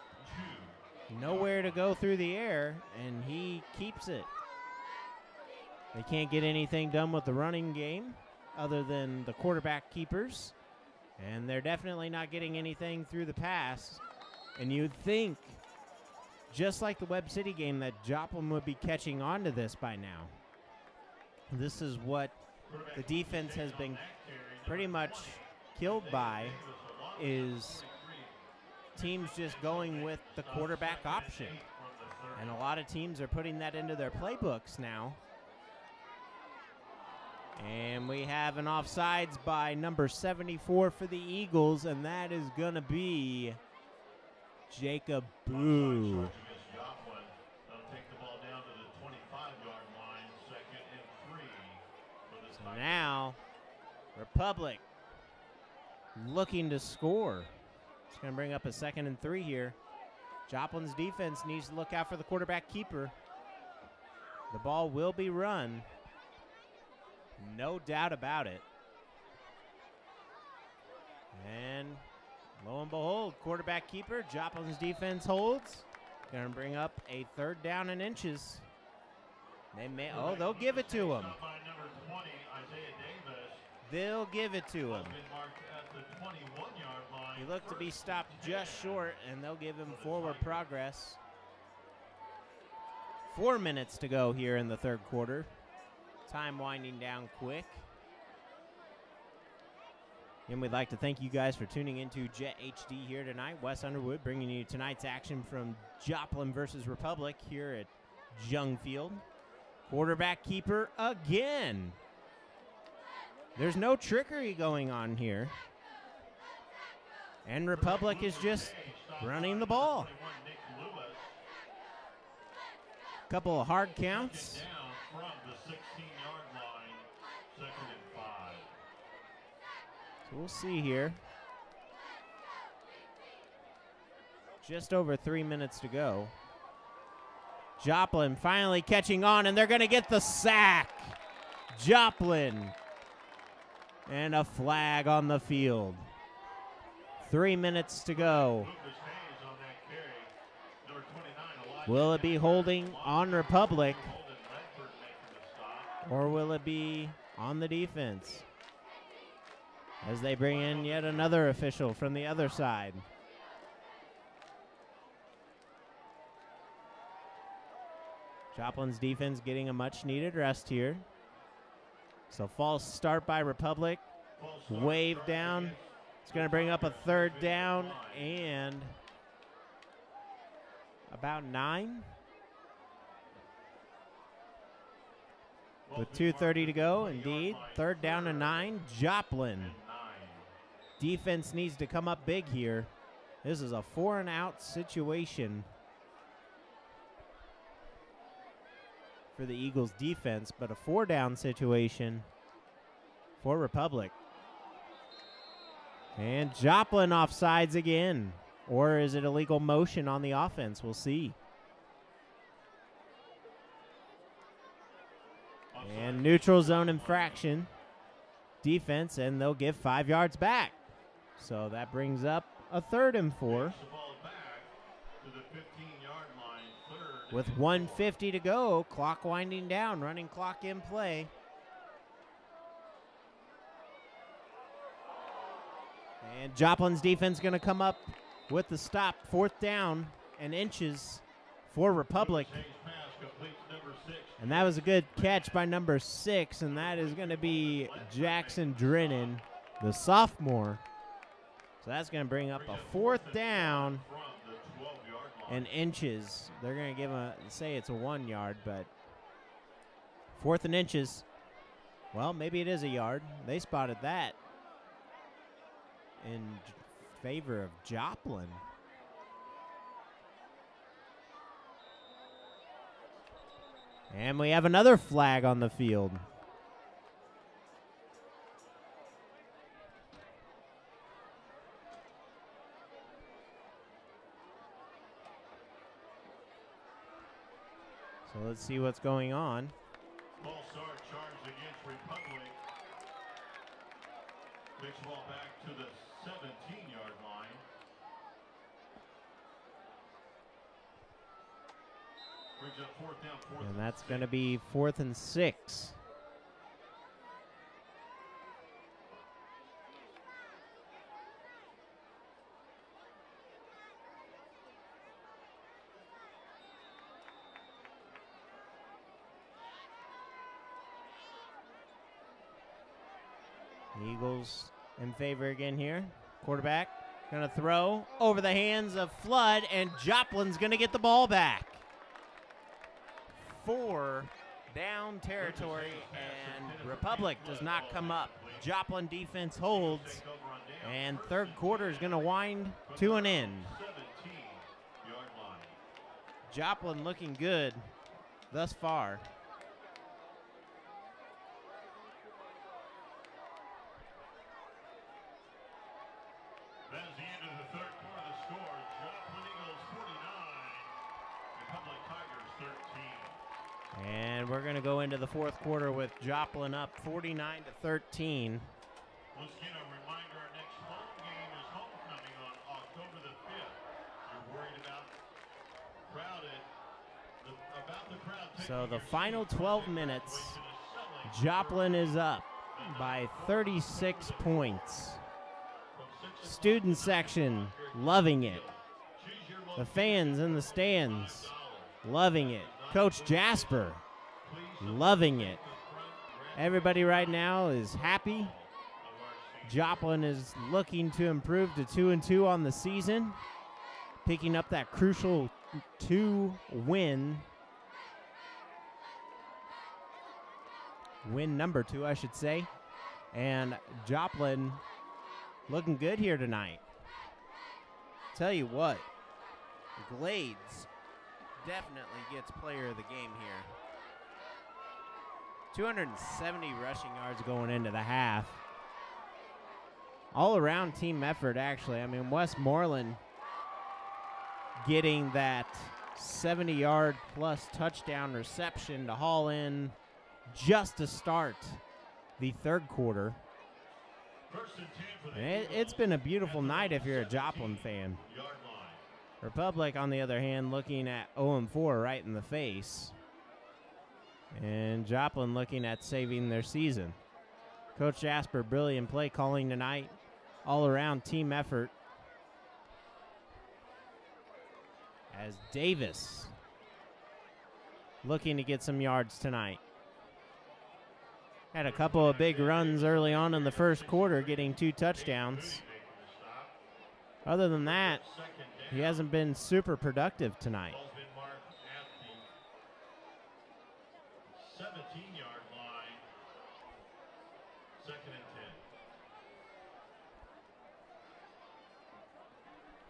Nowhere to go through the air, and he keeps it. They can't get anything done with the running game other than the quarterback keepers. And they're definitely not getting anything through the pass. And you'd think, just like the Webb City game, that Joplin would be catching on to this by now. This is what the defense has been pretty much killed by, is teams just going with the quarterback option. And a lot of teams are putting that into their playbooks now. And we have an offsides by number 74 for the Eagles, and that is going to be Jacob Boo. So now, Republic looking to score. It's going to bring up a 2nd and 3 here. Joplin's defense needs to look out for the quarterback keeper. The ball will be run. No doubt about it. And lo and behold, quarterback keeper, Joplin's defense holds. Going to bring up a 3rd down and inches. They may. Oh, they'll give it to him. They'll give it to him. He looked to be stopped just short, and they'll give him forward progress. 4 minutes to go here in the third quarter. Time winding down quick. And we'd like to thank you guys for tuning into Jet HD here tonight. Wes Underwood bringing you tonight's action from Joplin versus Republic here at Jung Field. Quarterback keeper again. There's no trickery going on here. And Republic is just running the ball. Couple of hard counts. So we'll see here. Just over 3 minutes to go. Joplin finally catching on, and they're going to get the sack. Joplin. And a flag on the field. 3 minutes to go. Will it be holding on Republic, or will it be on the defense? As they bring in yet another official from the other side. Joplin's defense getting a much-needed rest here. So false start by Republic. Wave down. It's going to bring up a third down and about 9. With 2:30 to go, indeed. Third down and 9. Joplin. Defense needs to come up big here. This is a 4-and-out situation for the Eagles defense, but a 4-down situation for Republic. And Joplin offsides again. Or is it illegal motion on the offense? We'll see. And neutral zone infraction. Defense, and they'll give 5 yards back. So that brings up a 3rd and 4. With 1:50 to go, clock winding down, running clock in play. And Joplin's defense going to come up with the stop. 4th down and inches for Republic. And that was a good catch by number 6, and that is going to be Jackson Drennan, the sophomore. So that's going to bring up a 4th down and inches. They're going to give say it's a 1 yard, but 4th and inches. Well, maybe it is a yard. They spotted that in favor of Joplin. And we have another flag on the field. So let's see what's going on. False start charged against Republic. Takes the ball back to the 17-yard line. Brings up 4th down, 4th And that's going to be 4th and 6. Eagles in favor again here. Quarterback going to throw over the hands of Flood, and Joplin's going to get the ball back. 4 down territory, and Republic does not come up. Joplin defense holds, and third quarter is going to wind to an end. Joplin looking good thus far. That is the end of the third quarter. The score, Joplin Eagles 49, Republic Tigers 13. And we're going to go into the fourth quarter with Joplin up 49-13. Once again, a reminder, our next home game is homecoming on October the 5th. You're worried about crowded, the So the final 12 minutes, Joplin is up by 36 points. Student section loving it. The fans in the stands loving it. Coach Jasper loving it. Everybody right now is happy. Joplin is looking to improve to 2-2 on the season, picking up that crucial win number 2, I should say. And Joplin looking good here tonight. Tell you what, Glades definitely gets player of the game here. 270 rushing yards going into the half. All around team effort, actually. I mean, Westmoreland getting that 70-yard plus touchdown reception to haul in just to start the third quarter. And it's been a beautiful night if you're a Joplin fan. Republic, on the other hand, looking at 0-4 right in the face. And Joplin looking at saving their season. Coach Jasper, brilliant play calling tonight. All-around team effort. As Davis looking to get some yards tonight. Had a couple of big runs early on in the first quarter, getting 2 touchdowns. Other than that, he hasn't been super productive tonight. 17-yard line, 2nd and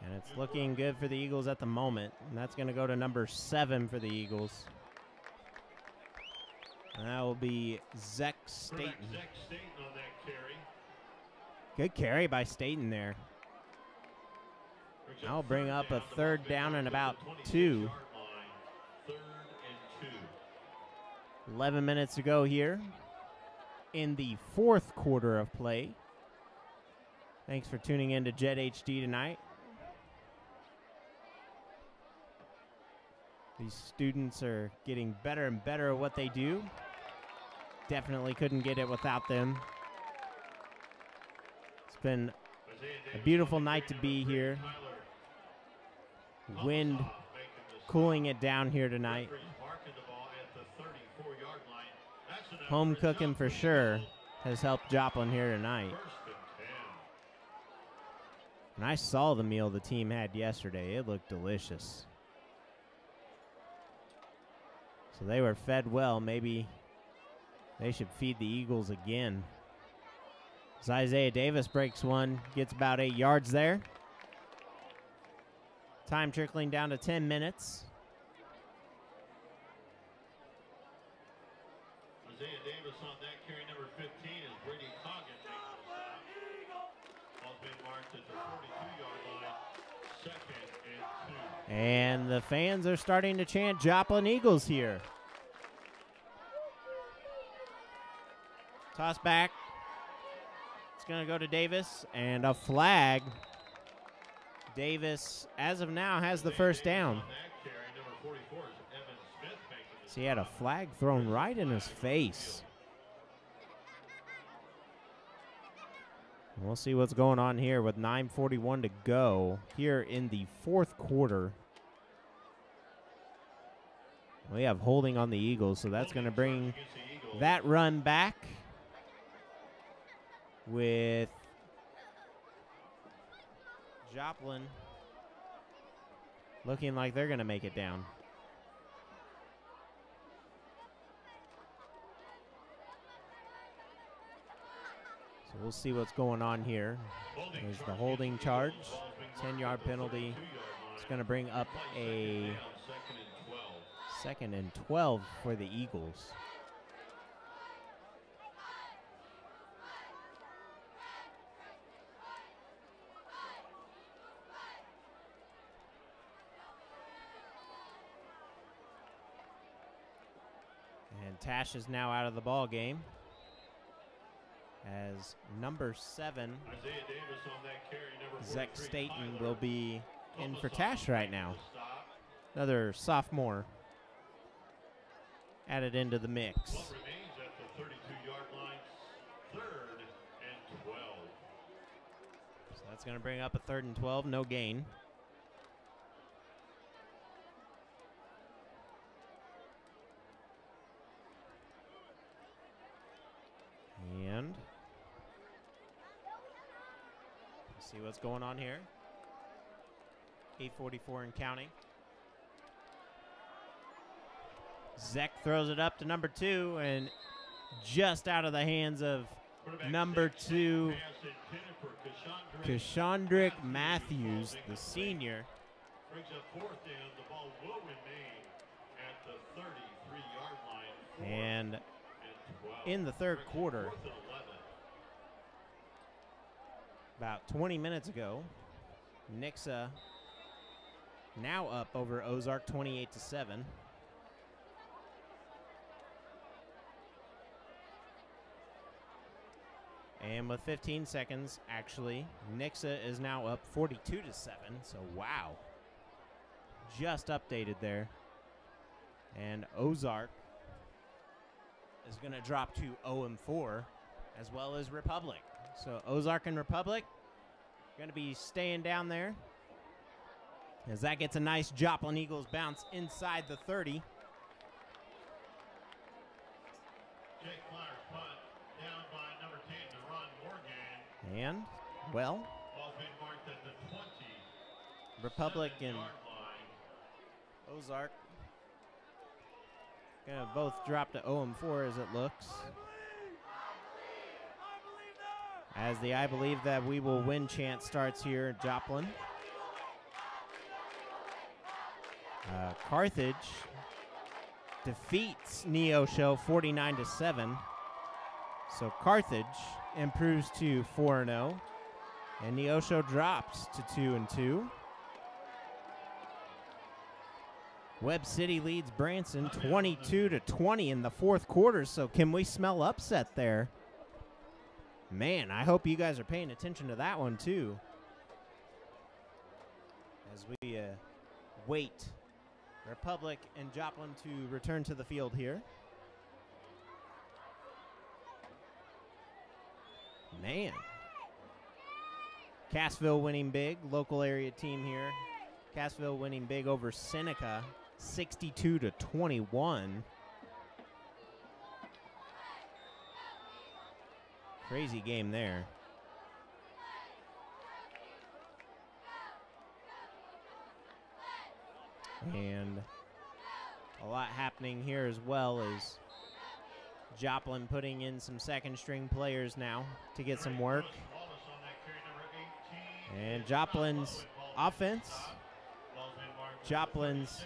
10. And it's looking good for the Eagles at the moment. And that's going to go to number 7 for the Eagles. And that will be Zach Staten. Zach Staten on that carry. Good carry by Staten there. I'll bring up a third down and about 2. 3rd and 2. 11 minutes to go here in the fourth quarter of play. Thanks for tuning in to Jet HD tonight. These students are getting better and better at what they do. Definitely couldn't get it without them. It's been a beautiful night to be here. Wind cooling it down here tonight. Home cooking for sure has helped Joplin here tonight. And I saw the meal the team had yesterday. It looked delicious. So they were fed well. Maybe they should feed the Eagles again. As Isaiah Davis breaks one, gets about 8 yards there. Time trickling down to 10 minutes. Isaiah Davis on that carry, number 15, is Brady Coggin making the stop. Ball's been marked at the 42-yard line, 2nd and 2. And the fans are starting to chant Joplin Eagles here. Toss back. It's going to go to Davis, and a flag. Davis, as of now, has the first down. So he had a flag thrown right in his face. We'll see what's going on here with 9:41 to go here in the fourth quarter. We have holding on the Eagles, so that's going to bring that run back with Joplin looking like they're going to make it down. So we'll see what's going on here. There's the holding charge, 10-yard penalty. It's going to bring up a 2nd and 12 for the Eagles. And Tash is now out of the ball game as number 7, Zach Staten, will be in for Tash right now. Another sophomore. added into the mix. Ball remains at the 32-yard line, 3rd and 12. So that's going to bring up a 3rd and 12, no gain. And let's see what's going on here. 8:44 and counting. Zek throws it up to number 2 and just out of the hands of number 2, Kashandrick Matthews, the senior. Brings up 4th down. The ball will remain at the 33-yard line. And in the 3rd quarter, about 20 minutes ago, Nixa now up over Ozark 28-7. And with 15 seconds, actually, Nixa is now up 42-7. So wow, just updated there. And Ozark is going to drop to 0-4, as well as Republic. So Ozark and Republic going to be staying down there, as that gets a nice Joplin Eagles bounce inside the 30. Jake Flyers punt down by number 10, Deron Morgan. And, well, Ball's been marked at the 20. Republic and Ozark going to both drop to 0-4 as it looks. As the I Believe That We Will Win chant starts here at Joplin. Carthage defeats Neosho 49-7. So Carthage improves to 4-0. And Neosho drops to 2-2. Webb City leads Branson 22-20 in the 4th quarter. So can we smell upset there? Man, I hope you guys are paying attention to that one too, as we wait Republic and Joplin to return to the field here. Man, Cassville winning big, local area team here. Cassville winning big over Seneca, 62-21. Crazy game there. And a lot happening here as well, as Joplin putting in some second string players now to get some work. And Joplin's offense, Joplin's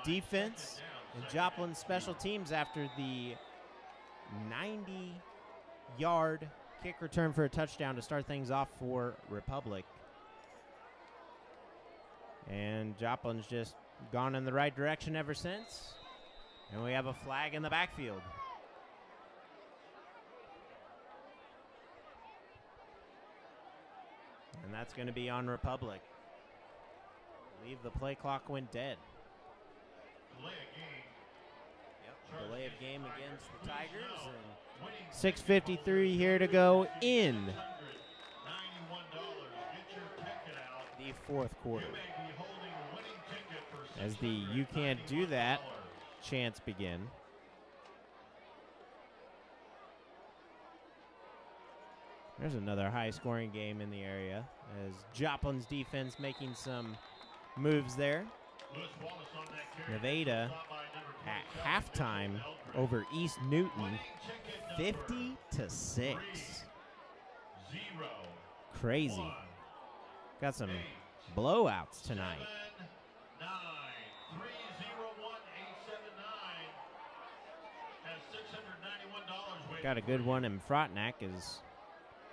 defense, and Joplin's special teams after the 90-yard kick return for a touchdown to start things off for Republic. And Joplin's just gone in the right direction ever since. And we have a flag in the backfield. And that's going to be on Republic. I believe the play clock went dead. Delay of game against the Tigers. And 6:53 here to go in the 4th quarter, as the "You Can't Do That" chants begin. There's another high-scoring game in the area, as Joplin's defense making some moves there. Nevada at halftime over East Newton, 50-6. Crazy. Got some blowouts tonight. Got a good one in Frontenac, as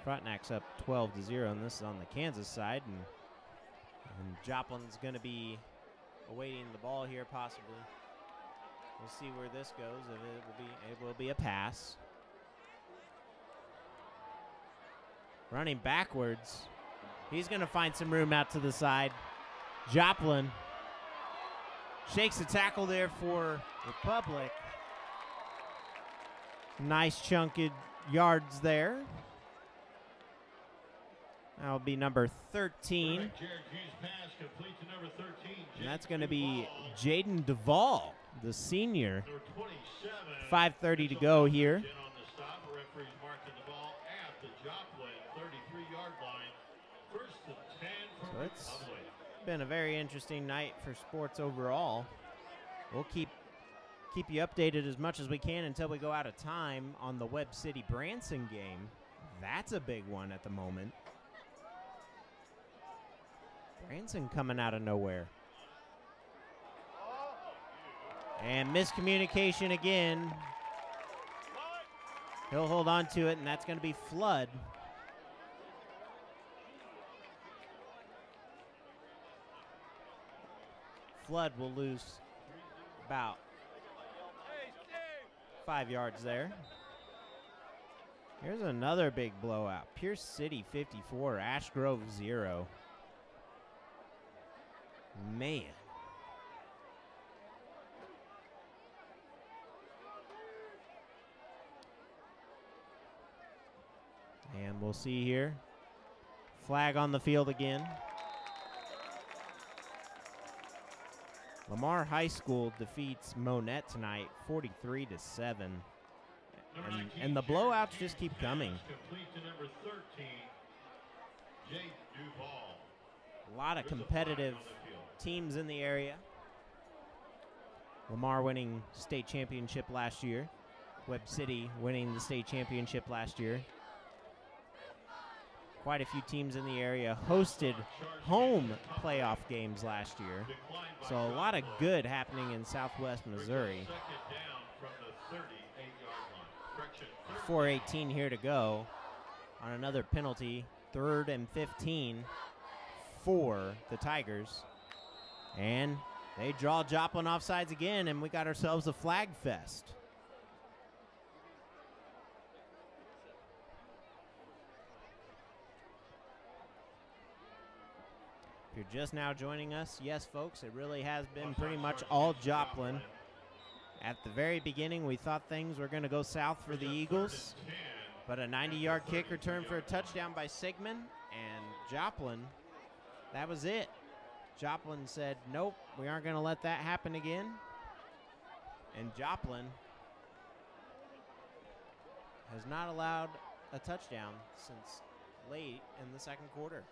Frontenac's up 12-0, and this is on the Kansas side, and Joplin's going to be awaiting the ball here possibly. We'll see where this goes. It will be a pass. Running backwards. He's going to find some room out to the side. Joplin shakes the tackle there for Republic. Nice chunk of yards there. That'll be number 13. And that's going to be Jaden Duvall, the senior. 5:30 to go here. So it's been a very interesting night for sports overall. We'll keep you updated as much as we can until we go out of time on the Webb City Branson game. That's a big one at the moment. Branson coming out of nowhere. And miscommunication again. He'll hold on to it, and that's going to be Flood. Flood will lose about 5 yards there. Here's another big blowout. Pierce City 54, Ash Grove 0. Man. And we'll see here. Flag on the field again. Lamar High School defeats Monette tonight 43-7. And the blowouts just keep coming. A lot of competitive teams in the area. Lamar winning state championship last year. Webb City winning the state championship last year. Quite a few teams in the area hosted home playoff games last year. So a lot of good happening in Southwest Missouri. 4:18 here to go on another penalty. 3rd and 15 for the Tigers. And they draw Joplin offsides again, and we got ourselves a flag fest. If you're just now joining us, yes, folks, it really has been pretty much all Joplin. At the very beginning, we thought things were going to go south for the Eagles, but a 90-yard kick return for a touchdown by Sigmund, and Joplin, that was it. Joplin said, nope, we aren't going to let that happen again. And Joplin has not allowed a touchdown since late in the second quarter.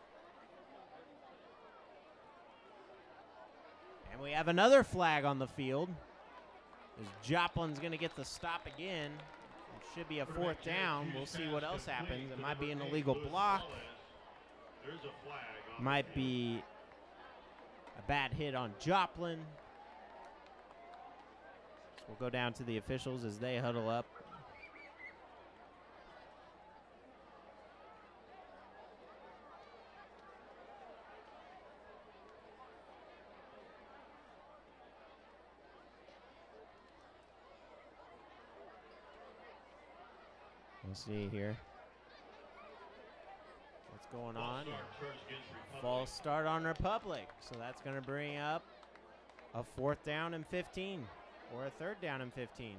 And we have another flag on the field. As Joplin's going to get the stop again. It should be a 4th down. We'll see what else happens. It might be an illegal block. Might be a bad hit on Joplin. So we'll go down to the officials as they huddle up. We'll see here what's going on. False start on Republic. So that's going to bring up a 4th down and 15 or a 3rd down and 15.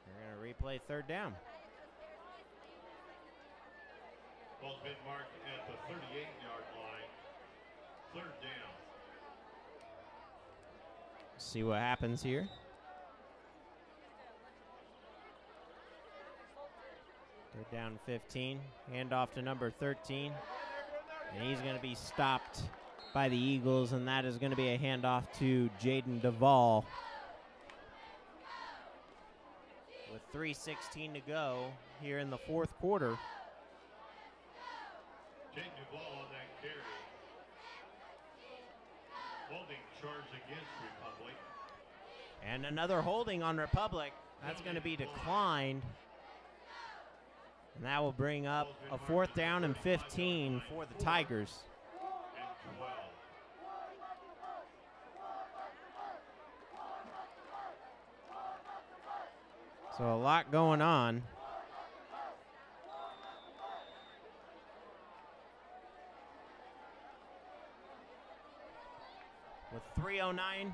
We're going to replay 3rd down. Ball's been marked at the 38-yard line. 3rd down. See what happens here. 3rd down 15. Handoff to number 13. And he's going to be stopped by the Eagles, and that is going to be a handoff to Jaden Duvall. With 3:16 to go here in the 4th quarter. Jaden Duvall on that carry. Holding charge against Republic. And another holding on Republic. That's going to be declined. And that will bring up a 4th down and 15 for the Tigers. So a lot going on. With 3:09,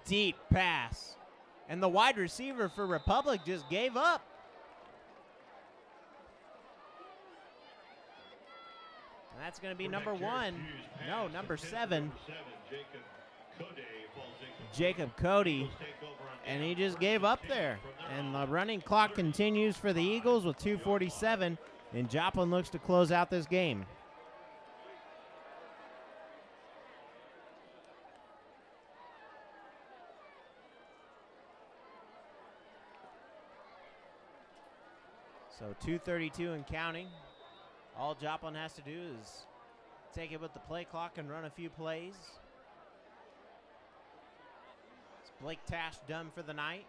deep pass And the wide receiver for Republic just gave up. And that's going to be number 1. No, number 7. Jacob Cody. And he just gave up there. And the running clock continues for the Eagles with 2:47. And Joplin looks to close out this game. So 2:32 and counting. All Joplin has to do is take it with the play clock and run a few plays. It's Blake Tash done for the night.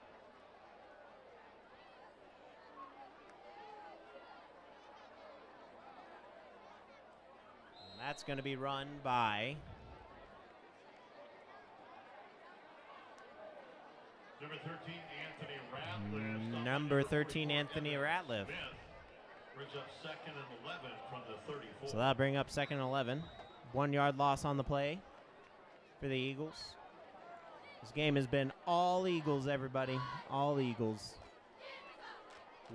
And that's going to be run by Number 13, Anthony Ratliff. Number 13, Anthony Ratliff. Brings up 2nd and 11 from the 34. So that'll bring up 2nd and 11. 1 yard loss on the play for the Eagles. This game has been all Eagles, everybody. All Eagles.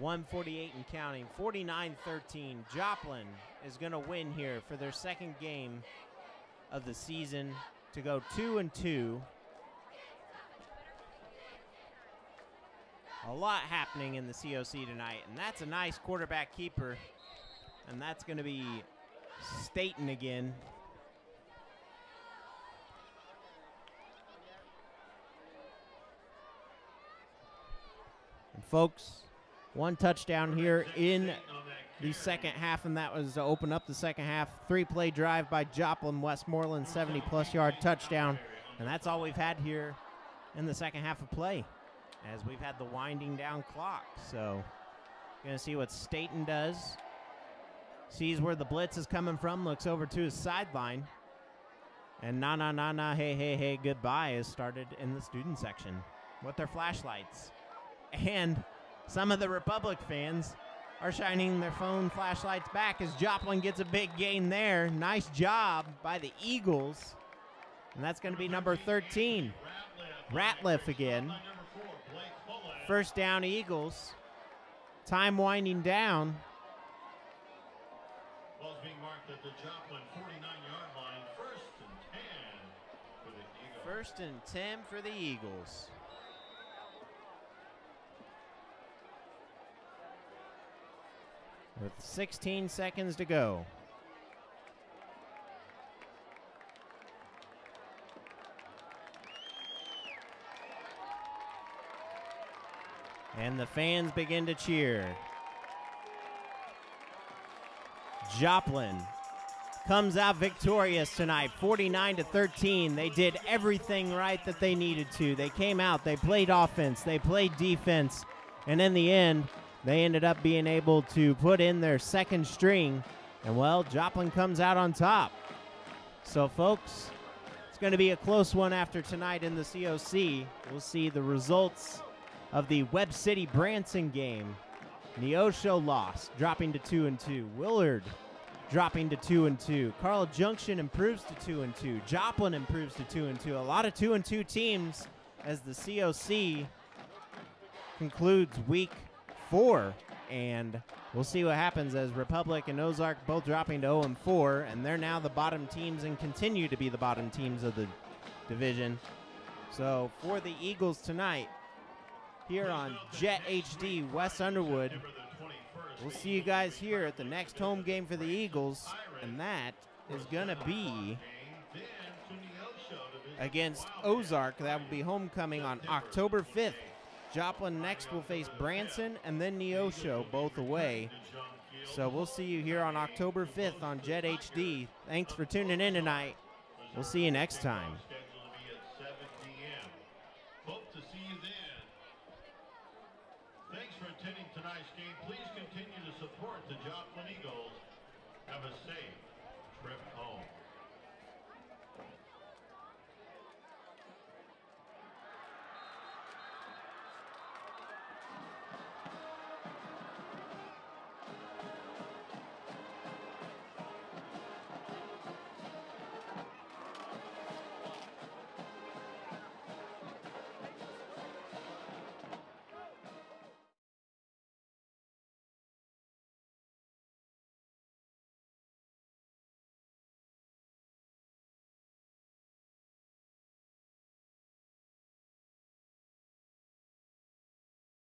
1:48 and counting. 49-13. Joplin is going to win here for their second game of the season to go 2-2. A lot happening in the COC tonight, and that's a nice quarterback keeper, and that's going to be Staten again. And folks, 1 touchdown here in the second half, and that was to open up the second half. 3-play drive by Joplin Westmoreland, 70-plus yard touchdown, and that's all we've had here in the second half of play, as we've had the winding down clock. So going to see what Staten does. Sees where the blitz is coming from, looks over to his sideline. And na hey, hey, hey, goodbye is started in the student section with their flashlights. And some of the Republic fans are shining their phone flashlights back as Joplin gets a big gain there. Nice job by the Eagles. And that's going to be number 13, Ratliff again. First down, Eagles. Time winding down. Ball's being marked at the Joplin 49-yard line. 1st and 10 for the Eagles. 1st and 10 for the Eagles. With 16 seconds to go. And the fans begin to cheer. Joplin comes out victorious tonight, 49-13. They did everything right that they needed to. They came out, they played offense, they played defense, and in the end, they ended up being able to put in their second string, and well, Joplin comes out on top. So folks, it's going to be a close one after tonight in the COC. We'll see the results of the Webb City Branson game. Neosho lost, dropping to 2-2. Willard dropping to 2-2. Carl Junction improves to 2-2. Joplin improves to 2-2. A lot of 2-2 teams as the COC concludes week 4. And we'll see what happens as Republic and Ozark both dropping to 0-4. And they're now the bottom teams and continue to be the bottom teams of the division. So for the Eagles tonight, here on Jet HD West Underwood, we'll see you guys here at the next home game for the Eagles, and that is going to be against Ozark. That will be homecoming on October 5th. Joplin next will face Branson and then Neosho, both away. So we'll see you here on October 5th on Jet HD. Thanks for tuning in tonight. We'll see you next time. Thanks for attending tonight's game. Please continue to support the Joplin Eagles. Have a safe trip home.